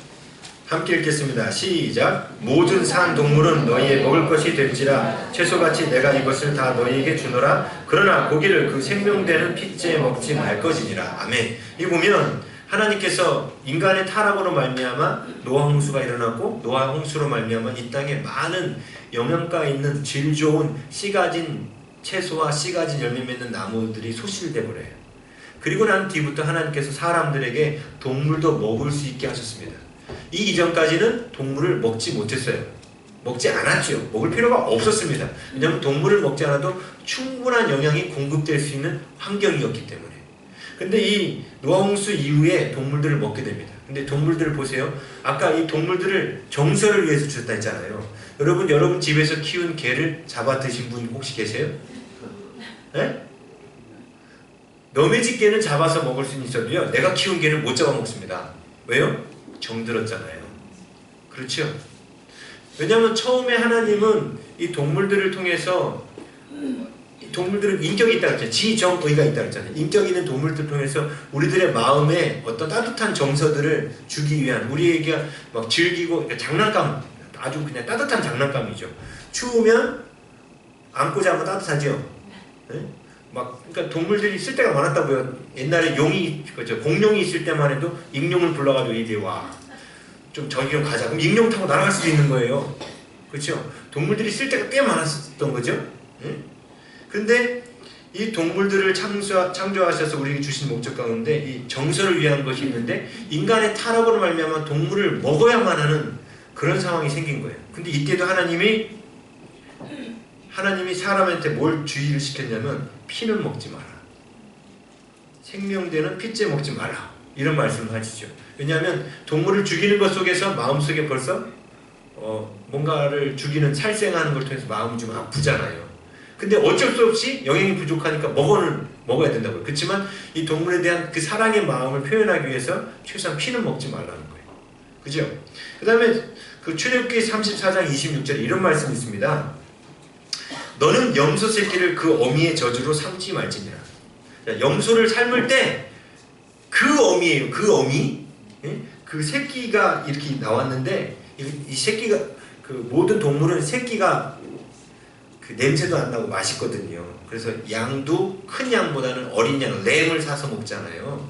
A: 함께 읽겠습니다. 시작. 모든 산 동물은 너희의 먹을 것이 될지라 채소같이 내가 이것을 다 너희에게 주노라. 그러나 고기를 그 생명되는 핏째 먹지 말 것이니라. 아멘. 이 보면 하나님께서 인간의 타락으로 말미암아 노아 홍수가 일어났고, 노아 홍수로 말미암아 이 땅에 많은 영양가 있는 질 좋은 씨 가진 채소와 씨 가진 열매 맺는 나무들이 소실돼 버려요. 그리고 난 뒤부터 하나님께서 사람들에게 동물도 먹을 수 있게 하셨습니다. 이 이전까지는 동물을 먹지 못했어요. 먹지 않았죠. 먹을 필요가 없었습니다. 왜냐하면 동물을 먹지 않아도 충분한 영양이 공급될 수 있는 환경이었기 때문에. 근데 이 노아홍수 이후에 동물들을 먹게 됩니다. 근데 동물들을 보세요. 아까 이 동물들을 정서를 위해서 주셨다 했잖아요. 여러분 집에서 키운 개를 잡아 드신 분 혹시 계세요? 네? 남의 집 개는 잡아서 먹을 수는 있어도요, 내가 키운 개는 못 잡아 먹습니다. 왜요? 정들었잖아요. 그렇죠? 왜냐하면 처음에 하나님은 이 동물들을 통해서, 동물들은 인격이 있다고 했잖아요. 지정의가 있다고 했잖아요. 인격 있는 동물들을 통해서 우리들의 마음에 어떤 따뜻한 정서들을 주기 위한, 우리에게 막 즐기고, 장난감, 아주 그냥 따뜻한 장난감이죠. 추우면 안고 자면 따뜻하죠. 네? 그러니까 동물들이 있을 때가 많았다고요. 옛날에 용이, 그렇죠, 공룡이 있을 때만 해도 익룡을 불러가지고 이리 와, 좀 저기 좀 가자. 그럼 익룡 타고 날아갈 수도 있는 거예요. 그렇죠? 동물들이 있을 때가 꽤 많았던 거죠. 응? 근데 이 동물들을 창조하셔서 우리에게 주신 목적 가운데 이 정서를 위한 것이 있는데, 인간의 타락으로 말미암아 동물을 먹어야만 하는 그런 상황이 생긴 거예요. 근데 이때도 하나님이 사람한테 뭘 주의를 시켰냐면, 피는 먹지 마라. 생명되는 핏째 먹지 마라. 이런 말씀을 하시죠. 왜냐하면 동물을 죽이는 것 속에서 마음속에 벌써 뭔가를 죽이는, 살생하는 걸 통해서 마음이 좀 아프잖아요. 근데 어쩔 수 없이 영양이 부족하니까 먹어야 된다고요. 그렇지만 이 동물에 대한 그 사랑의 마음을 표현하기 위해서 최소한 피는 먹지 말라는 거예요. 그죠? 그 다음에 그 출애굽기 34장 26절에 이런 말씀이 있습니다. 너는 염소 새끼를 그 어미의 저주로 삼지 말지니라. 염소를 삶을 때 그 어미예요. 그 어미, 그 새끼가 이렇게 나왔는데, 이 새끼가, 그 모든 동물은 새끼가 그 냄새도 안 나고 맛있거든요. 그래서 양도 큰 양보다는 어린 양, 램을 사서 먹잖아요.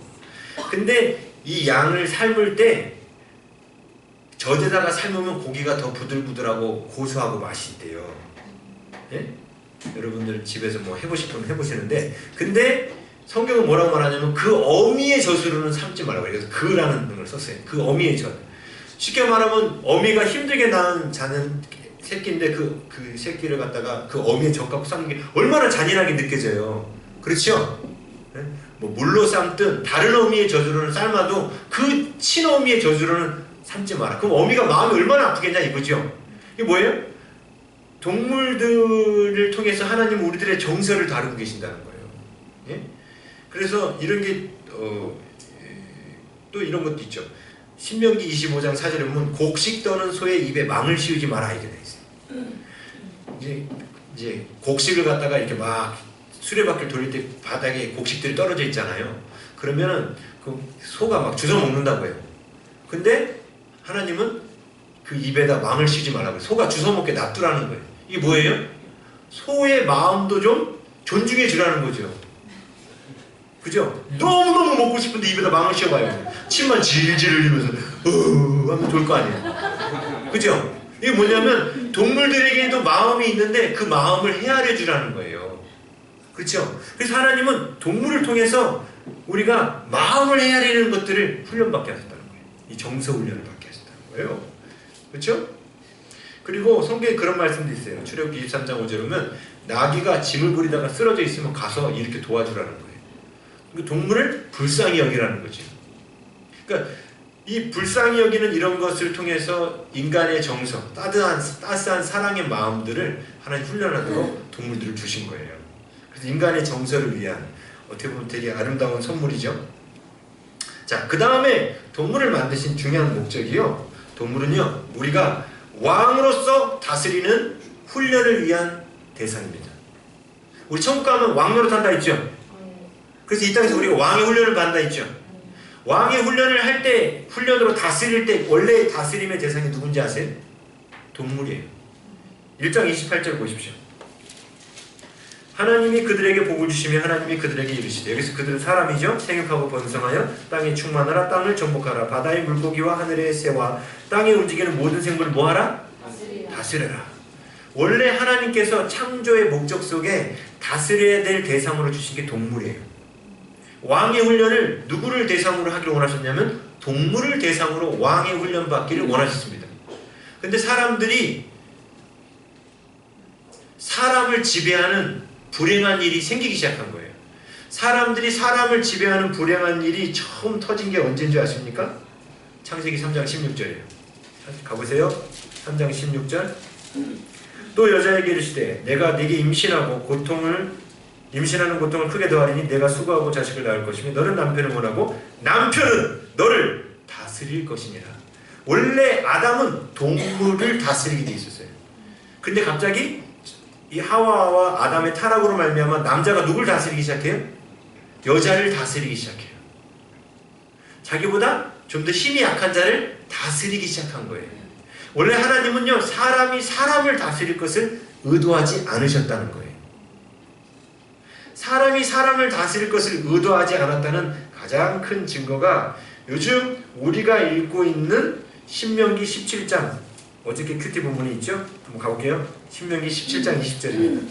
A: 근데 이 양을 삶을 때 젖에다가 삶으면 고기가 더 부들부들하고 고소하고 맛이 있대요. 예? 여러분들 집에서 뭐 해보시면 해보시는데, 근데 성경은 뭐라고 말하냐면 그 어미의 젖으로는 삶지 말라고. 그래서 그라는 걸 썼어요. 그 어미의 젖. 쉽게 말하면 어미가 힘들게 낳은 자는 새끼인데 그 새끼를 갖다가 그 어미의 젖 갖고 삶는 게 얼마나 잔인하게 느껴져요. 그렇죠? 네? 뭐 물로 삶든 다른 어미의 젖으로는 삶아도 그 친어미의 젖으로는 삶지 마라. 그럼 어미가 마음이 얼마나 아프겠냐 이거죠. 이게 뭐예요? 동물들을 통해서 하나님은 우리들의 정서를 다루고 계신다는 거예요. 예? 그래서 이런 게 또 이런 것도 있죠. 신명기 25장 4절에 보면 곡식 떠는 소의 입에 망을 씌우지 마라 이렇게 돼 있어요. 이제 곡식을 갖다가 이렇게 막 수레바퀴를 돌릴 때 바닥에 곡식들이 떨어져 있잖아요. 그러면은 그 소가 막 주워 먹는다고 해요. 근데 하나님은 그 입에다 망을 씌우지 말라고 해요. 소가 주워 먹게 놔두라는 거예요. 이게 뭐예요? 소의 마음도 좀 존중해 주라는 거죠. 그죠? 너무너무 먹고 싶은데 입에다 망을 씌워봐요. 침만 질질 흘리면서 하면 좋을 거 아니에요. 그죠? 이게 뭐냐면 동물들에게도 마음이 있는데 그 마음을 헤아려 주라는 거예요. 그렇죠? 그래서 하나님은 동물을 통해서 우리가 마음을 헤아리는 것들을 훈련받게 하셨다는 거예요. 이 정서 훈련을 받게 하셨다는 거예요. 그렇죠? 그리고 성경에 그런 말씀도 있어요. 출애굽기 23장 5절에 보면 나귀가 짐을 부리다가 쓰러져 있으면 가서 이렇게 도와주라는 거예요. 동물을 불쌍히 여기라는 거죠. 그러니까 이 불쌍히 여기는 이런 것을 통해서 인간의 정서, 따스한 사랑의 마음들을 하나님 훈련하도록 동물들을 주신 거예요. 그래서 인간의 정서를 위한 어떻게 보면 되게 아름다운 선물이죠. 자, 그 다음에 동물을 만드신 중요한 목적이요. 동물은요, 우리가 왕으로서 다스리는 훈련을 위한 대상입니다. 우리 천국 가면 왕 노릇한다 했죠. 그래서 이 땅에서 우리가 왕의 훈련을 받는다 했죠. 왕의 훈련을 할 때, 훈련으로 다스릴 때 원래 다스림의 대상이 누군지 아세요? 동물이에요. 1장 28절 보십시오. 하나님이 그들에게 복을 주시며 하나님이 그들에게 이르시되, 여기서 그들은 사람이죠. 생육하고 번성하여 땅에 충만하라. 땅을 정복하라. 바다의 물고기와 하늘의 새와 땅에 움직이는 모든 생물을 뭐하라? 다스려라. 원래 하나님께서 창조의 목적 속에 다스려야 될 대상으로 주신 게 동물이에요. 왕의 훈련을 누구를 대상으로 하기를 원하셨냐면 동물을 대상으로 왕의 훈련 받기를 원하셨습니다. 근데 사람들이 사람을 지배하는 불행한 일이 생기기 시작한 거예요. 사람들이 사람을 지배하는 불행한 일이 처음 터진 게 언제인 줄 아십니까? 창세기 3장 16절이에요. 가보세요. 3장 16절. 또 여자에게 이르시되 내가 네게 임신하는 고통을 크게 더하리니 내가 수고하고 자식을 낳을 것이며 너는 남편을 원하고 남편은 너를 다스릴 것이니라. 원래 아담은 동물을 다스리게 돼 있었어요. 근데 갑자기 이 하와와 아담의 타락으로 말미암아 남자가 누굴 다스리기 시작해요? 여자를 다스리기 시작해요. 자기보다 좀 더 힘이 약한 자를 다스리기 시작한 거예요. 원래 하나님은요, 사람이 사람을 다스릴 것을 의도하지 않으셨다는 거예요. 사람이 사람을 다스릴 것을 의도하지 않았다는 가장 큰 증거가 요즘 우리가 읽고 있는 신명기 17장, 어저께 큐티 본문이 있죠? 한번 가볼게요. 신명기 17장 20절입니다.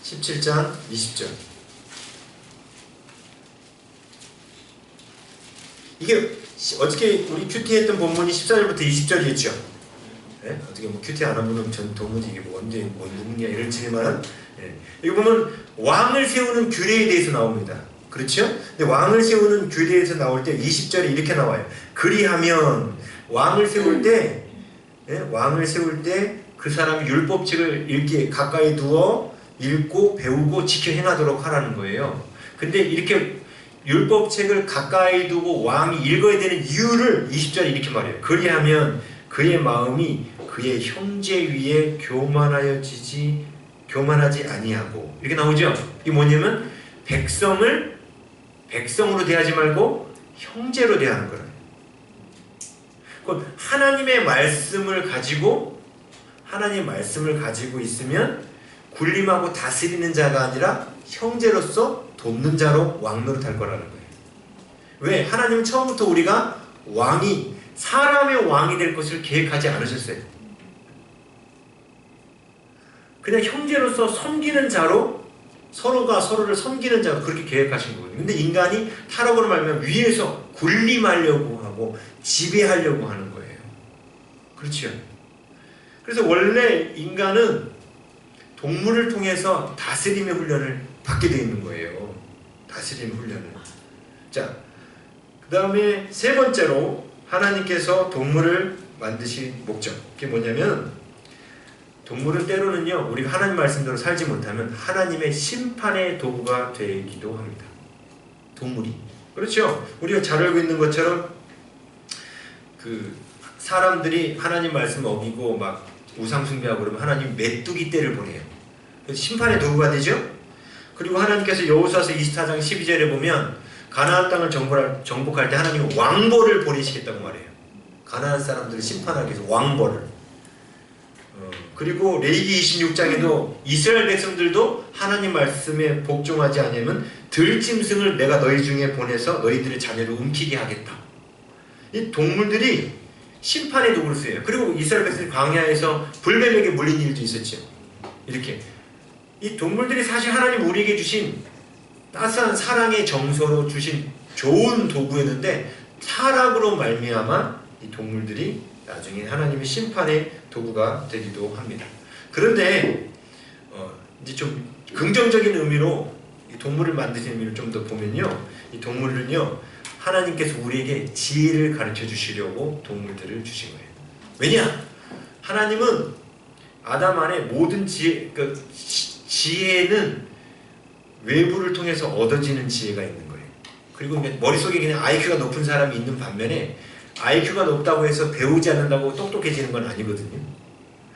A: 17장 20절. 이게 어저께 우리 큐티 했던 본문이 14절부터 20절이었죠? 네? 어떻게 뭐 큐티 안 하면은 전 도무지 이게 뭐 언제 뭔 누구냐 이럴지만, 예. 여기 보면 왕을 세우는 규례에 대해서 나옵니다. 그렇죠? 근데 왕을 세우는 규례에서 나올 때 20절에 이렇게 나와요. 그리하면 왕을 세울 때, 예? 왕을 세울 때 그 사람이 율법책을 읽기에 가까이 두어 읽고 배우고 지켜 행하도록 하라는 거예요. 근데 이렇게 율법책을 가까이 두고 왕이 읽어야 되는 이유를 20절에 이렇게 말해요. 그리하면 그의 마음이 그의 형제 위에 교만하지 아니하고, 이렇게 나오죠? 이게 뭐냐면 백성으로 대하지 말고 형제로 대하는 거예요. 하나님의 말씀을 가지고 있으면 군림하고 다스리는 자가 아니라 형제로서 돕는 자로 왕노릇할 거라는 거예요. 왜? 하나님은 처음부터 우리가 사람의 왕이 될 것을 계획하지 않으셨어요. 그냥 형제로서 섬기는 자로, 서로가 서로를 섬기는 자로 그렇게 계획하신 거거든요. 근데 인간이 타락으로 말하면 위에서 군림하려고 하고 지배하려고 하는 거예요. 그렇죠? 그래서 원래 인간은 동물을 통해서 다스림의 훈련을 받게 되어 있는 거예요. 다스림의 훈련을. 자, 그 다음에 세 번째로 하나님께서 동물을 만드신 목적, 그게 뭐냐면 동물은 때로는요, 우리가 하나님 말씀대로 살지 못하면 하나님의 심판의 도구가 되기도 합니다. 동물이. 그렇죠? 우리가 잘 알고 있는 것처럼 그 사람들이 하나님 말씀 어기고 막 우상숭배하고 그러면 하나님 메뚜기 떼를 보내요. 그래서 심판의 도구가 되죠? 그리고 하나님께서 여호수아서 24장 12절에 보면 가나안 땅을 정복할 때 하나님은 왕벌을 보내시겠다고 말해요. 가나안 사람들을 심판하기 위해서 왕벌을. 그리고 레위기 26장에도 이스라엘 백성들도 하나님 말씀에 복종하지 않으면 들짐승을 내가 너희 중에 보내서 너희들의 자녀를 움키게 하겠다. 이 동물들이 심판의 도구를 쓰여요. 그리고 이스라엘 백성이 광야에서 불뱀에게 물린 일도 있었죠. 이렇게 이 동물들이 사실 하나님 우리에게 주신 따스한 사랑의 정서로 주신 좋은 도구였는데 타락으로 말미암아 이 동물들이 나중에 하나님의 심판의 도구가 되기도 합니다. 그런데 이제 좀 긍정적인 의미로 이 동물을 만드신 의미를 좀 더 보면요, 이 동물은요 하나님께서 우리에게 지혜를 가르쳐 주시려고 동물들을 주신 거예요. 왜냐? 하나님은 아담 안에 모든 지혜는 외부를 통해서 얻어지는 지혜가 있는 거예요. 그리고 머릿속에 그냥 IQ가 높은 사람이 있는 반면에 IQ가 높다고 해서 배우지 않는다고 똑똑해지는 건 아니거든요.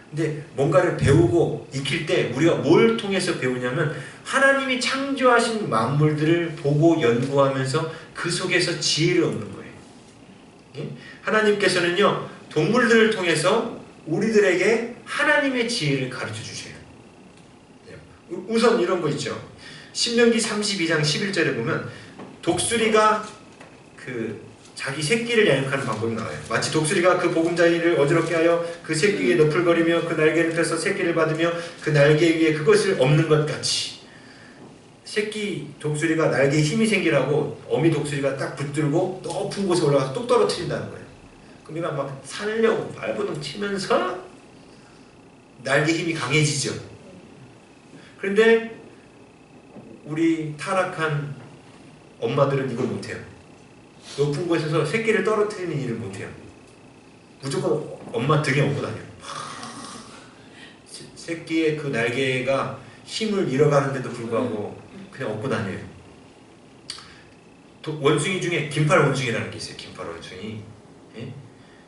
A: 근데 뭔가를 배우고 익힐 때 우리가 뭘 통해서 배우냐면 하나님이 창조하신 만물들을 보고 연구하면서 그 속에서 지혜를 얻는 거예요. 예? 하나님께서는요 동물들을 통해서 우리들에게 하나님의 지혜를 가르쳐 주셔요. 우선 이런 거 있죠. 신명기 32장 11절에 보면 독수리가 자기 새끼를 양육하는 방법이 나와요. 마치 독수리가 그 보금자리를 어지럽게 하여 그 새끼에 너풀거리며 그 날개를 펴서 새끼를 받으며 그 날개 위에 그것을 엎는 것 같이 새끼 독수리가 날개에 힘이 생기라고 어미 독수리가 딱 붙들고 높은 곳에 올라가서 똑 떨어뜨린다는 거예요. 그럼 얘가 막 살려고 발버둥 치면서 날개 힘이 강해지죠. 그런데 우리 타락한 엄마들은 이걸 못해요. 높은 곳에서 새끼를 떨어뜨리는 일을 못해요. 무조건 엄마 등에 업고 다녀요. 새끼의 그 날개가 힘을 잃어가는데도 불구하고 그냥 업고 다녀요. 원숭이 중에 긴팔 원숭이라는 게 있어요. 긴팔 원숭이. 예?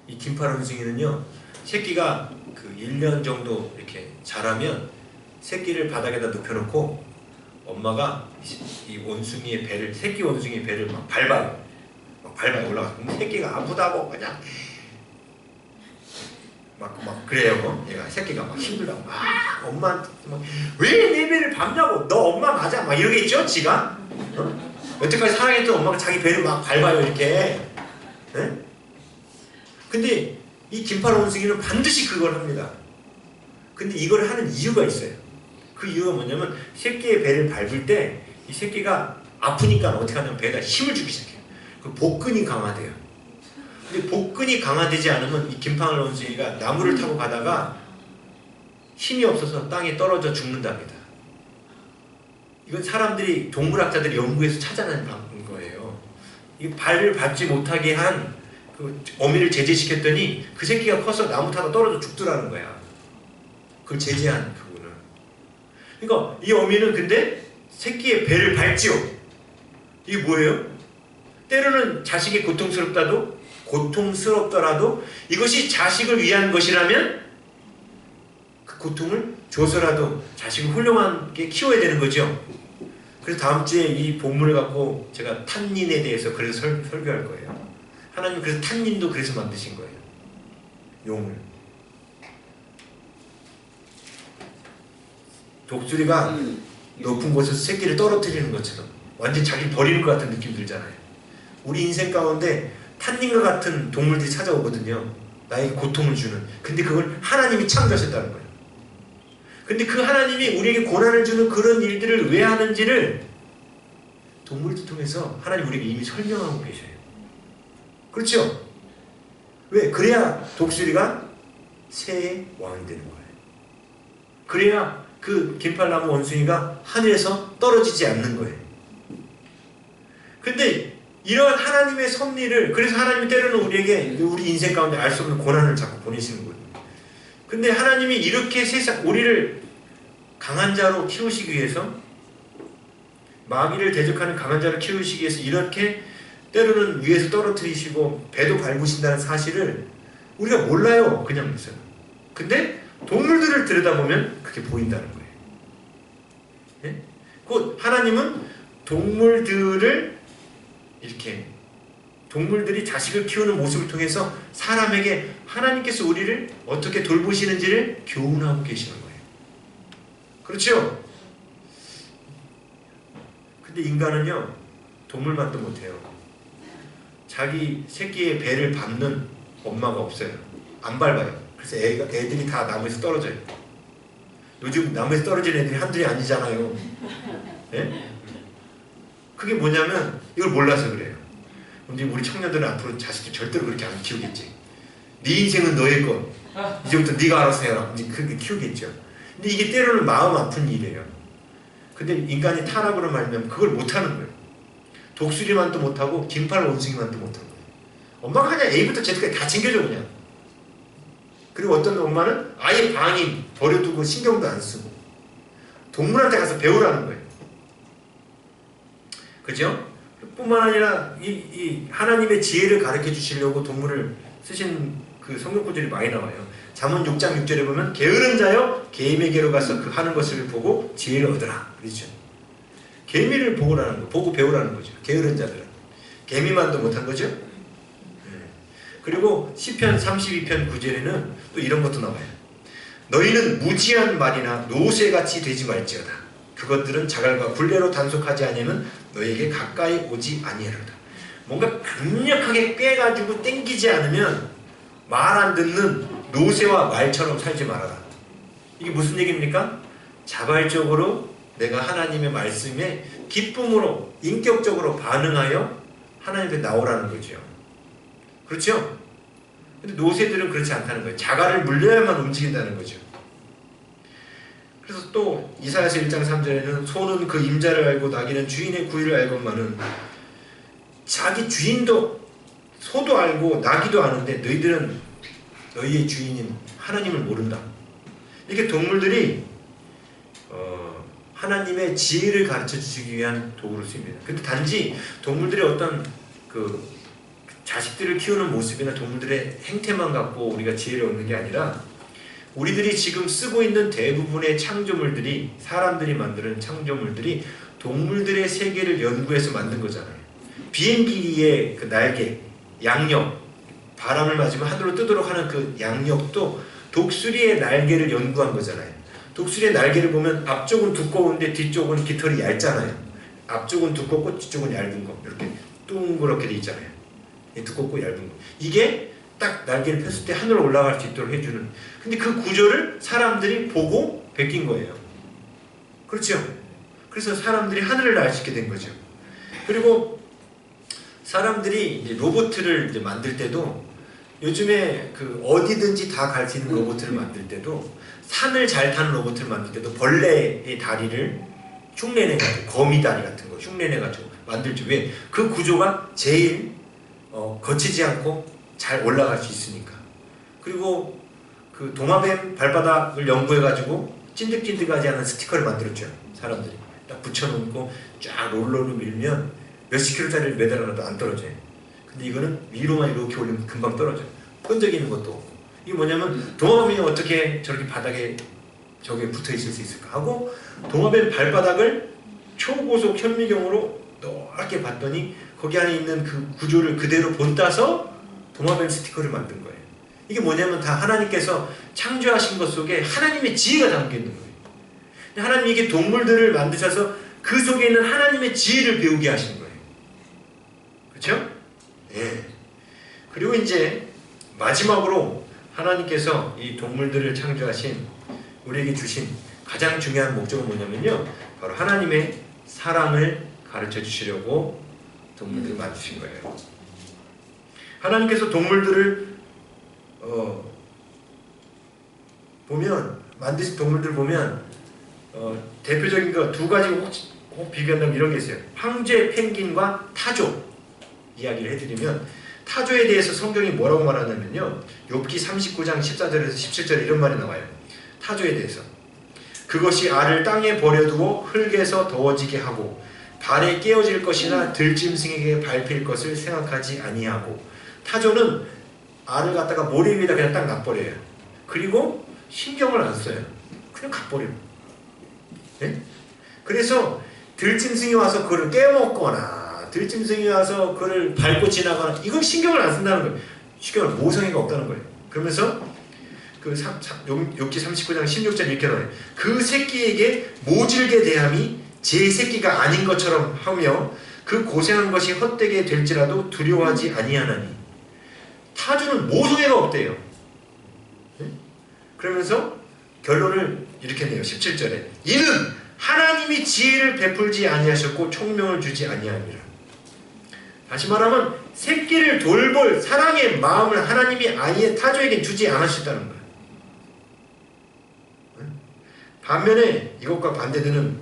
A: 이 긴팔 원숭이는요 새끼가 1년 정도 이렇게 자라면 새끼를 바닥에다 눕혀놓고 엄마가 이 원숭이의 배를, 새끼 원숭이의 배를 막 밟아요. 올라가서 새끼가 아프다고 그냥 막 그래요. 얘가 새끼가 막 힘들다고 막 엄마한테 왜 내 배를 밟냐고, 너 엄마 맞아 막 이러겠죠 지가. 여태까지 사랑했던 엄마가 자기 배를 막 밟아요 이렇게. 네? 근데 이 긴팔 원숭이는 반드시 그걸 합니다. 근데 이걸 하는 이유가 있어요. 그 이유가 뭐냐면 새끼의 배를 밟을 때 이 새끼가 아프니까 어떻게 하냐면 배가 힘을 주기 시작해요. 그 복근이 강화돼요. 근데 복근이 강화되지 않으면 이 긴팔 원숭이가 나무를 타고 가다가 힘이 없어서 땅에 떨어져 죽는답니다. 이건 사람들이, 동물학자들이 연구해서 찾아낸 거예요. 이 발을 밟지 못하게 한 그 어미를 제재시켰더니 그 새끼가 커서 나무 타다 떨어져 죽더라는 거야. 그걸 제재한 그거는. 그러니까 이 어미는 근데 새끼의 배를 밟지요. 이게 뭐예요? 때로는 자식이 고통스럽더라도 이것이 자식을 위한 것이라면 그 고통을 줘서라도 자식을 훌륭하게 키워야 되는 거죠. 그래서 다음 주에 이 본문을 갖고 제가 탄닌에 대해서 그래서 설교할 거예요. 하나님 그래서 탄닌도 그래서 만드신 거예요. 용을. 독수리가 높은 곳에서 새끼를 떨어뜨리는 것처럼 완전 자기 버리는 것 같은 느낌 들잖아요. 우리 인생 가운데 탄닌과 같은 동물들이 찾아오거든요. 나에게 고통을 주는. 근데 그걸 하나님이 창조하셨다는 거예요. 근데 그 하나님이 우리에게 고난을 주는 그런 일들을 왜 하는지를 동물들 통해서 하나님 우리에게 이미 설명하고 계셔요. 그렇죠? 왜? 그래야 독수리가 새의 왕이 되는 거예요. 그래야 그 긴팔나무 원숭이가 하늘에서 떨어지지 않는 거예요. 근데 이런 하나님의 섭리를, 그래서 하나님이 때로는 우리에게 우리 인생 가운데 알 수 없는 고난을 자꾸 보내시는 거예요. 근데 하나님이 이렇게 우리를 강한 자로 키우시기 위해서, 마귀를 대적하는 강한 자로 키우시기 위해서 이렇게 때로는 위에서 떨어뜨리시고 배도 밟으신다는 사실을 우리가 몰라요. 그냥 있어요. 근데 동물들을 들여다보면 그게 보인다는 거예요. 예? 곧 하나님은 동물들을 이렇게 동물들이 자식을 키우는 모습을 통해서 사람에게 하나님께서 우리를 어떻게 돌보시는지를 교훈하고 계시는 거예요. 그렇죠? 근데 인간은요, 동물만도 못해요. 자기 새끼의 배를 밟는 엄마가 없어요. 안 밟아요. 그래서 애들이 다 나무에서 떨어져요. 요즘 나무에서 떨어진 애들이 한둘이 아니잖아요. 네? 그게 뭐냐면 이걸 몰라서 그래요. 근데 우리 청년들은 앞으로 자식들 절대로 그렇게 안 키우겠지. 네 인생은 너의 것. 이제부터 네가 알아서 해라. 그렇게 키우겠죠. 근데 이게 때로는 마음 아픈 일이에요. 근데 인간이 타락으로 말면 그걸 못하는 거예요. 독수리만도 못하고 긴팔 원숭이만도 못하는 거예요. 엄마가 그냥 A부터 Z까지 다 챙겨줘 그냥. 그리고 어떤 엄마는 아예 방임 버려두고 신경도 안 쓰고 동물한테 가서 배우라는 거예요. 그죠? 뿐만 아니라 이 하나님의 지혜를 가르쳐 주시려고 동물을 쓰신 그 성경 구절이 많이 나와요. 잠언 6장 6절에 보면 게으른 자여 개미에게로 가서 그 하는 것을 보고 지혜를 얻으라. 그렇죠? 개미를 보고 배우라는 거죠. 게으른 자들은. 개미만도 못한 거죠. 그리고 시편 32편 9절에는 또 이런 것도 나와요. 너희는 무지한 말이나 노새같이 되지 말지어다. 그것들은 자갈과 굴레로 단속하지 아니하면 너에게 가까이 오지 아니하리로다. 뭔가 강력하게 꿰가지고 땡기지 않으면 말 안 듣는 노새와 말처럼 살지 말아라. 이게 무슨 얘기입니까? 자발적으로 내가 하나님의 말씀에 기쁨으로 인격적으로 반응하여 하나님께 나오라는 거죠. 그렇죠? 근데 노새들은 그렇지 않다는 거예요. 자갈을 물려야만 움직인다는 거죠. 그래서 또 이사야서 1장 3절에는 소는 그 임자를 알고 나귀는 주인의 구의를 알건만은 자기 주인도 소도 알고 나귀도 아는데 너희들은 너희의 주인인 하나님을 모른다. 이렇게 동물들이 하나님의 지혜를 가르쳐 주시기 위한 도구로 쓰입니다. 근데 단지 동물들의 어떤 그 자식들을 키우는 모습이나 동물들의 행태만 갖고 우리가 지혜를 얻는 게 아니라 우리들이 지금 쓰고 있는 대부분의 창조물들이 사람들이 만드는 창조물들이 동물들의 세계를 연구해서 만든 거잖아요. 비행기의 그 날개, 양력, 바람을 맞으면 하늘로 뜨도록 하는 그 양력도 독수리의 날개를 연구한 거잖아요. 독수리의 날개를 보면 앞쪽은 두꺼운데 뒤쪽은 깃털이 얇잖아요. 앞쪽은 두껍고 뒤쪽은 얇은 거 이렇게 둥그렇게 돼 있잖아요. 두껍고 얇은 거. 이게 딱 날개를 폈을 때 하늘로 올라갈 수 있도록 해주는. 근데 그 구조를 사람들이 보고 베낀 거예요. 그렇죠? 그래서 사람들이 하늘을 날 수 있게 된 거죠. 그리고 사람들이 이제 로봇을 이제 만들 때도 요즘에 그 어디든지 다 갈 수 있는 로봇을 만들 때도 산을 잘 타는 로봇을 만들 때도 벌레의 다리를 흉내내가지고 거미다리 같은 거 흉내내가지고 만들죠. 왜? 그 구조가 제일 거치지 않고 잘 올라갈 수 있으니까. 그리고 그 도마뱀 발바닥을 연구해가지고 찐득찐득하지 않은 스티커를 만들었죠. 사람들이 딱 붙여놓고 쫙 롤러로 밀면 몇십 킬로짜리를 매달아놔도 안 떨어져요. 근데 이거는 위로만 이렇게 올리면 금방 떨어져요. 끈적이는 것도 없고. 이게 뭐냐면 도마뱀이 어떻게 저렇게 바닥에 저게 붙어 있을 수 있을까 하고 도마뱀 발바닥을 초고속 현미경으로 넓게 봤더니 거기 안에 있는 그 구조를 그대로 본따서 도마뱀 스티커를 만든 거예요. 이게 뭐냐면 다 하나님께서 창조하신 것 속에 하나님의 지혜가 담겨 있는 거예요. 하나님이 이게 동물들을 만드셔서 그 속에 있는 하나님의 지혜를 배우게 하신 거예요. 그렇죠? 예. 그리고 이제 마지막으로 하나님께서 이 동물들을 창조하신 우리에게 주신 가장 중요한 목적은 뭐냐면요, 바로 하나님의 사랑을 가르쳐 주시려고 동물들을 만드신 거예요. 하나님께서 동물들을 보면 만드신 동물들 보면 대표적인 거 두 가지 꼭 비교한다면 이런 게 있어요. 황제 펭귄과 타조 이야기를 해드리면 타조에 대해서 성경이 뭐라고 말하냐면요, 욥기 39장 14절에서 17절에 이런 말이 나와요. 타조에 대해서 그것이 알을 땅에 버려두고 흙에서 더워지게 하고 발에 깨어질 것이나 들짐승에게 밟힐 것을 생각하지 아니하고. 타조는 알을 갖다가 모래 위에다 그냥 딱 놔버려요. 그리고 신경을 안 써요. 그냥 가버려요. 네? 그래서 들짐승이 와서 그걸 깨먹거나 들짐승이 와서 그를 밟고 지나가나 이건 신경을 안 쓴다는 거예요. 신경을 모성애가 없다는 거예요. 그러면서 그 욥기 39장 16절 이렇게 나와요. 그 새끼에게 모질게 대함이 제 새끼가 아닌 것처럼 하며 그 고생한 것이 헛되게 될지라도 두려워하지 아니하나니. 타주는 모성애가 없대요. 그러면서 결론을 이렇게 내요. 17절에 이는 하나님이 지혜를 베풀지 아니하셨고 총명을 주지 아니하니라. 다시 말하면 새끼를 돌볼 사랑의 마음을 하나님이 아예 타주에게 주지 않으셨다는 거예요. 반면에 이것과 반대되는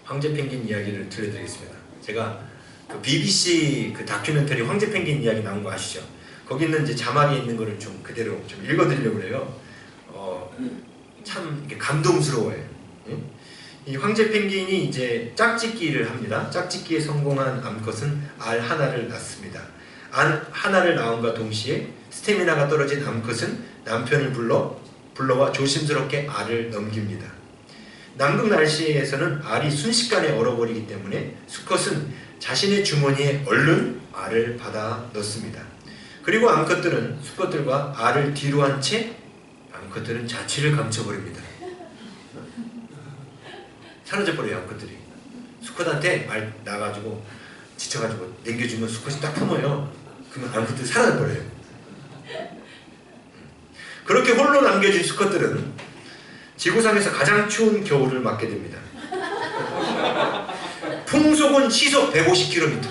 A: 황제 펭귄 이야기를 들려드리겠습니다. 제가 그 BBC 그 다큐멘터리 황제 펭귄 이야기 나온 거 아시죠? 거기 있는 이제 자막에 있는 거를 좀 그대로 좀 읽어드리려고 그래요. 참 이렇게 감동스러워요. 이 황제 펭귄이 이제 짝짓기를 합니다. 짝짓기에 성공한 암컷은 알 하나를 낳습니다. 알 하나를 낳음과 동시에 스태미나가 떨어진 암컷은 남편을 불러와 조심스럽게 알을 넘깁니다. 남극 날씨에서는 알이 순식간에 얼어버리기 때문에 수컷은 자신의 주머니에 얼른 알을 받아 넣습니다. 그리고 암컷들은 수컷들과 알을 뒤로 한 채 암컷들은 자취를 감춰버립니다. 사라져버려요. 암컷들이. 수컷한테 알 나가지고 지쳐가지고 남겨주면 수컷이 딱 품어요. 그러면 암컷들이 사라져버려요. 그렇게 홀로 남겨진 수컷들은 지구상에서 가장 추운 겨울을 맞게 됩니다. 풍속은 시속 150km.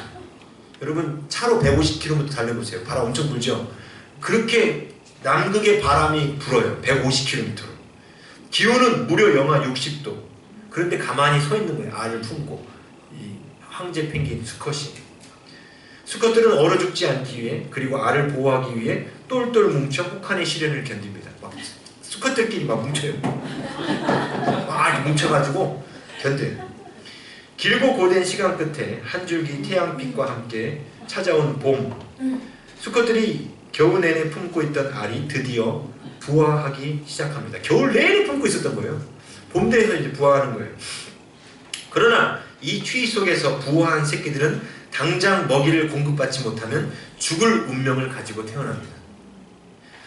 A: 여러분 차로 150km 달려보세요. 바람 엄청 불죠? 그렇게 남극의 바람이 불어요. 150km로. 기온은 무려 영하 60도. 그런데 가만히 서 있는 거예요. 알을 품고. 이 황제 펭귄 수컷이. 수컷들은 얼어 죽지 않기 위해 그리고 알을 보호하기 위해 똘똘 뭉쳐 혹한의 시련을 견딥니다. 막 수컷들끼리 막 뭉쳐요. 막 뭉쳐가지고 견뎌요. 길고 고된 시간 끝에 한 줄기 태양빛과 함께 찾아온 봄. 수컷들이 겨우 내내 품고 있던 알이 드디어 부화하기 시작합니다. 겨울 내내 품고 있었던 거예요. 봄 돼서 이제 부화하는 거예요. 그러나 이 추위 속에서 부화한 새끼들은 당장 먹이를 공급받지 못하면 죽을 운명을 가지고 태어납니다.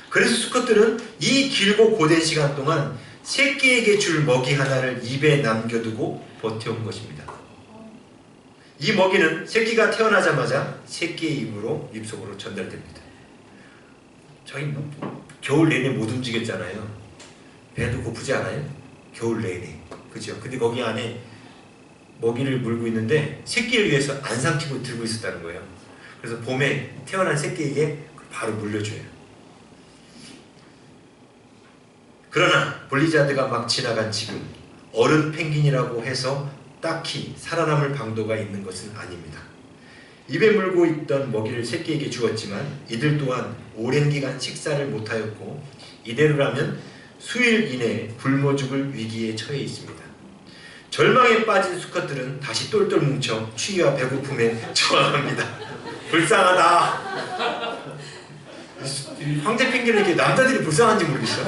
A: 그래서 수컷들은 이 길고 고된 시간 동안 새끼에게 줄 먹이 하나를 입에 남겨두고 버텨온 것입니다. 이 먹이는 새끼가 태어나자마자 새끼의 입속으로 전달됩니다. 저희 겨울 내내 못 움직였잖아요. 배도 고프지 않아요? 겨울 내내. 그죠? 근데 거기 안에 먹이를 물고 있는데 새끼를 위해서 안 삼키고 들고 있었다는 거예요. 그래서 봄에 태어난 새끼에게 바로 물려줘요. 그러나 블리자드가 막 지나간 지금 어른 펭귄이라고 해서 딱히 살아남을 방도가 있는 것은 아닙니다. 입에 물고 있던 먹이를 새끼에게 주었지만 이들 또한 오랜 기간 식사를 못하였고 이대로라면 수일 이내에 굶어 죽을 위기에 처해 있습니다. 절망에 빠진 수컷들은 다시 똘똘 뭉쳐 추위와 배고픔에 저항합니다. 불쌍하다. 황제 펭귄은 남자들이 불쌍한지 모르겠어.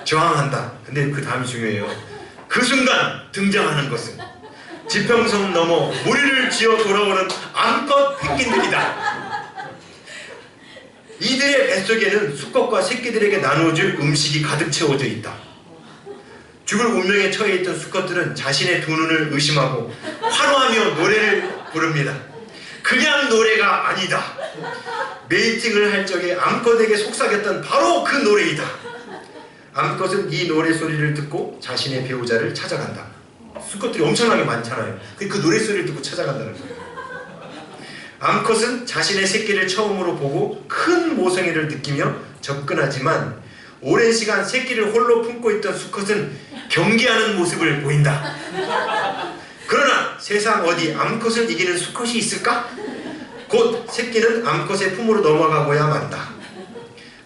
A: 저항한다. 근데 그 다음이 중요해요. 그 순간 등장하는 것은 지평선 넘어 무리를 지어 돌아오는 암컷 펭귄들이다. 이들의 뱃속에는 수컷과 새끼들에게 나누어줄 음식이 가득 채워져 있다. 죽을 운명에 처해 있던 수컷들은 자신의 두 눈을 의심하고 환호하며 노래를 부릅니다. 그냥 노래가 아니다. 메이팅을 할 적에 암컷에게 속삭였던 바로 그 노래이다. 암컷은 이 노래소리를 듣고 자신의 배우자를 찾아간다. 수컷들이 엄청나게 많잖아요. 그 노래소리를 듣고 찾아간다는 거예요. 암컷은 자신의 새끼를 처음으로 보고 큰 모성애를 느끼며 접근하지만 오랜 시간 새끼를 홀로 품고 있던 수컷은 경계하는 모습을 보인다. 그러나 세상 어디 암컷을 이기는 수컷이 있을까? 곧 새끼는 암컷의 품으로 넘어가고야 만다.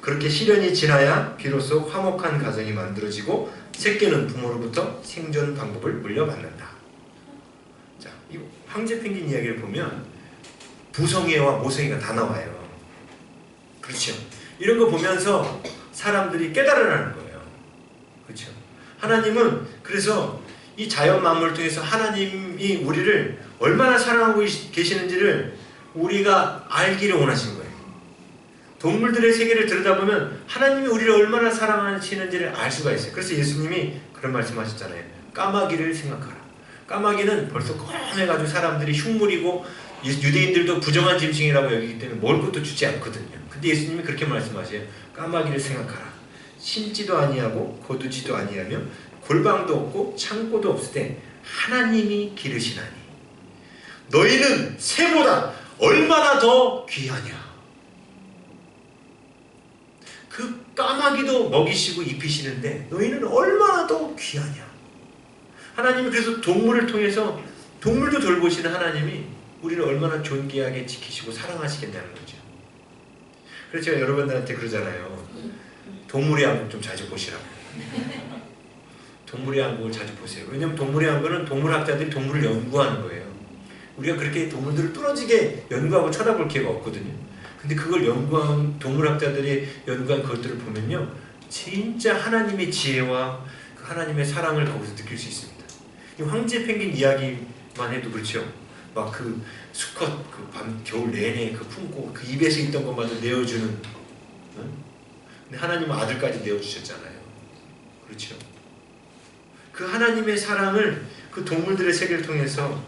A: 그렇게 시련이 지나야 비로소 화목한 가정이 만들어지고 새끼는 부모로부터 생존 방법을 물려받는다. 자, 이 황제 펭귄 이야기를 보면 부성애와 모성애가 다 나와요. 그렇죠? 이런 거 보면서 사람들이 깨달으라는 거예요. 그렇죠? 하나님은 그래서 이 자연 만물을 통해서 하나님이 우리를 얼마나 사랑하고 계시는지를 우리가 알기를 원하신 거예요. 동물들의 세계를 들여다보면 하나님이 우리를 얼마나 사랑하시는지를 알 수가 있어요. 그래서 예수님이 그런 말씀하셨잖아요. 까마귀를 생각하라. 까마귀는 벌써 검해가지고 사람들이 흉물이고 유대인들도 부정한 짐승이라고 여기기 때문에 먹을 것도 주지 않거든요. 근데 예수님이 그렇게 말씀하세요. 까마귀를 생각하라. 심지도 아니하고 거두지도 아니하며 골방도 없고 창고도 없을 때 하나님이 기르시나니 너희는 새보다 얼마나 더 귀하냐. 그 까마귀도 먹이시고 입히시는데 너희는 얼마나 더 귀하냐. 하나님이 그래서 동물을 통해서 동물도 돌보시는 하나님이 우리를 얼마나 존귀하게 지키시고 사랑하시겠냐는 거죠. 그래서 제가 여러분들한테 그러잖아요. 동물의 왕국 좀 자주 보시라고. 동물의 왕국을 자주 보세요. 왜냐하면 동물의 왕국은 동물학자들이 동물을 연구하는 거예요. 우리가 그렇게 동물들을 뚫어지게 연구하고 쳐다볼 기회가 없거든요. 근데 그걸 연구한 동물학자들이 연구한 것들을 보면요, 진짜 하나님의 지혜와 하나님의 사랑을 거기서 느낄 수 있습니다. 이 황제 펭귄 이야기만 해도 그렇죠. 막 그 수컷 그 밤 겨울 내내 그 품고 그 입에서 있던 것마저 내어주는. 응? 근데 하나님은 아들까지 내어주셨잖아요. 그렇죠. 그 하나님의 사랑을 그 동물들의 세계를 통해서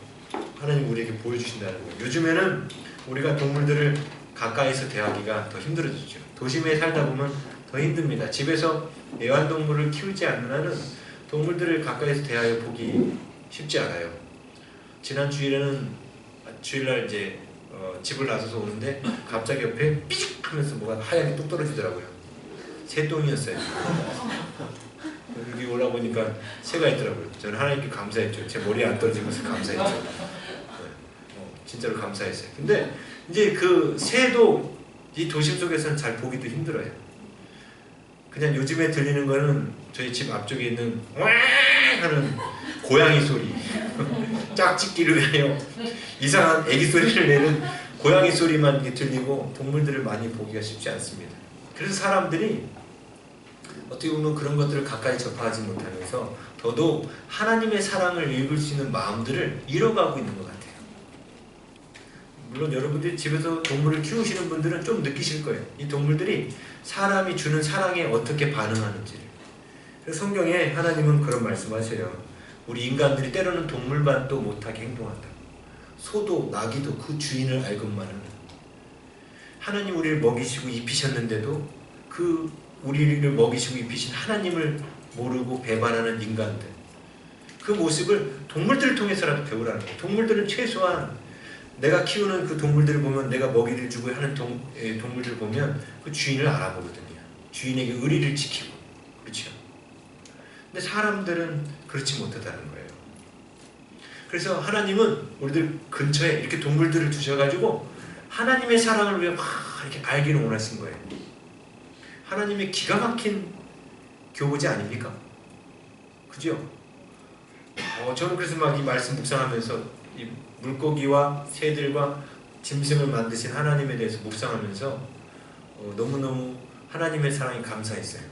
A: 하나님 우리에게 보여주신다는 거예요. 요즘에는 우리가 동물들을 가까이서 대하기가 더 힘들어지죠. 도심에 살다 보면 더 힘듭니다. 집에서 애완동물을 키우지 않는 한은 동물들을 가까이서 대하여 보기 쉽지 않아요. 지난 주일날 이제 집을 나서서 오는데 갑자기 옆에 삐직 하면서 뭐가 하얗게 뚝 떨어지더라고요. 새똥이었어요. 여기 올라보니까 새가 있더라고요. 저는 하나님께 감사했죠. 제 머리에 안 떨어진 것을 감사했죠. 네. 진짜로 감사했어요. 근데 이제 그 새도 이 도심 속에서는 잘 보기도 힘들어요. 그냥 요즘에 들리는 거는 저희 집 앞쪽에 있는 와 하는 고양이 소리, 짝짓기를 해요. 이상한 애기 소리를 내는 고양이 소리만 들리고 동물들을 많이 보기가 쉽지 않습니다. 그래서 사람들이 어떻게 보면 그런 것들을 가까이 접하지 못하면서 더더욱 하나님의 사랑을 읽을 수 있는 마음들을 잃어가고 있는 것 같아요. 물론 여러분들이 집에서 동물을 키우시는 분들은 좀 느끼실 거예요. 이 동물들이 사람이 주는 사랑에 어떻게 반응하는지를. 그래서 성경에 하나님은 그런 말씀하세요. 우리 인간들이 때로는 동물만도 못하게 행동한다. 소도 나귀도 그 주인을 알건만은. 하나님 우리를 먹이시고 입히셨는데도 그 우리를 먹이시고 입히신 하나님을 모르고 배반하는 인간들, 그 모습을 동물들을 통해서라도 배우라는 거예요. 동물들은 최소한 내가 키우는 그 동물들을 보면, 내가 먹이를 주고 하는 동물들을 보면 그 주인을 알아보거든요. 주인에게 의리를 지키고. 그렇죠? 근데 사람들은 그렇지 못하다는 거예요. 그래서 하나님은 우리들 근처에 이렇게 동물들을 두셔가지고 하나님의 사랑을 우리가 막 이렇게 알기를 원하신 거예요. 하나님의 기가 막힌 교보제 아닙니까? 그죠? 저는 그래서 막 이 말씀 묵상하면서 이 물고기와 새들과 짐승을 만드신 하나님에 대해서 묵상하면서 너무너무 하나님의 사랑이 감사했어요.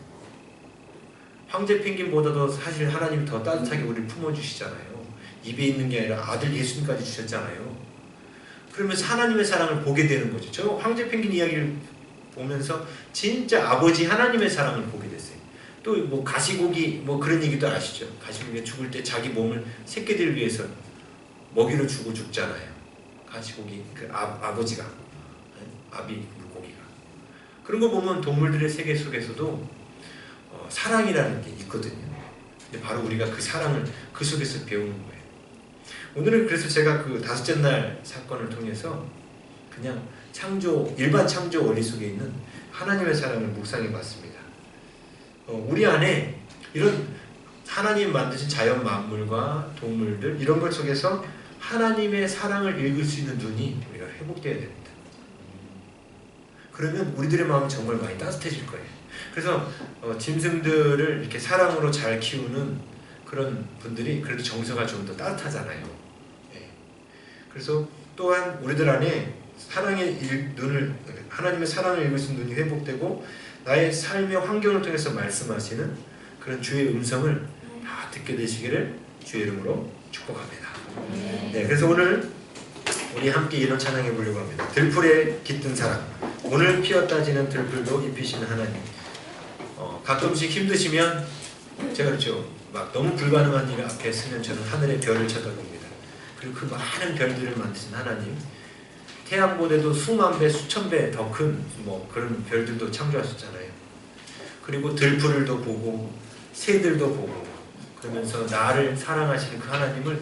A: 황제 펭귄보다도 사실 하나님이 더 따뜻하게 우리를 품어주시잖아요. 입에 있는 게 아니라 아들 예수님까지 주셨잖아요. 그러면서 하나님의 사랑을 보게 되는 거죠. 저 황제 펭귄 이야기를 보면서 진짜 아버지 하나님의 사랑을 보게 됐어요. 또 뭐 가시고기 뭐 그런 얘기도 아시죠? 가시고기가 죽을 때 자기 몸을 새끼들 위해서 먹이로 주고 죽잖아요. 가시고기 그 아버지가, 아비 물고기가. 그런 거 보면 동물들의 세계 속에서도 사랑이라는 게 있거든요. 근데 바로 우리가 그 사랑을 그 속에서 배우는 거예요. 오늘은 그래서 제가 그 다섯째 날 사건을 통해서 그냥 일반 창조 원리 속에 있는 하나님의 사랑을 묵상해 봤습니다. 우리 안에 이런 하나님 만드신 자연 만물과 동물들 이런 것 속에서 하나님의 사랑을 읽을 수 있는 눈이 우리가 회복되어야 됩니다. 그러면 우리들의 마음이 정말 많이 따뜻해질 거예요. 그래서 짐승들을 이렇게 사랑으로 잘 키우는 그런 분들이 그래도 정서가 좀 더 따뜻하잖아요. 네. 그래서 또한 우리들 안에 하나님의 사랑을 읽을 수 있는 눈이 회복되고 나의 삶의 환경을 통해서 말씀하시는 그런 주의 음성을 다 듣게 되시기를 주의 이름으로 축복합니다. 네, 그래서 오늘 우리 함께 이런 찬양해 보려고 합니다. 들풀에 깃든 사랑. 오늘 피었다 지는 들풀도 입히시는 하나님. 가끔씩 힘드시면 제가 그렇죠. 막 너무 불가능한 일 앞에 서면 저는 하늘의 별을 쳐다봅니다. 그리고 그 많은 별들을 만드신 하나님, 태양보다도 수만 배, 수천 배 더 큰 그런 별들도 창조하셨잖아요. 그리고 들풀을도 보고 새들도 보고 그러면서 나를 사랑하시는 그 하나님을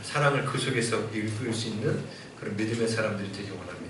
A: 사랑을 그 속에서 읽을 수 있는 그런 믿음의 사람들이 되기 원합니다.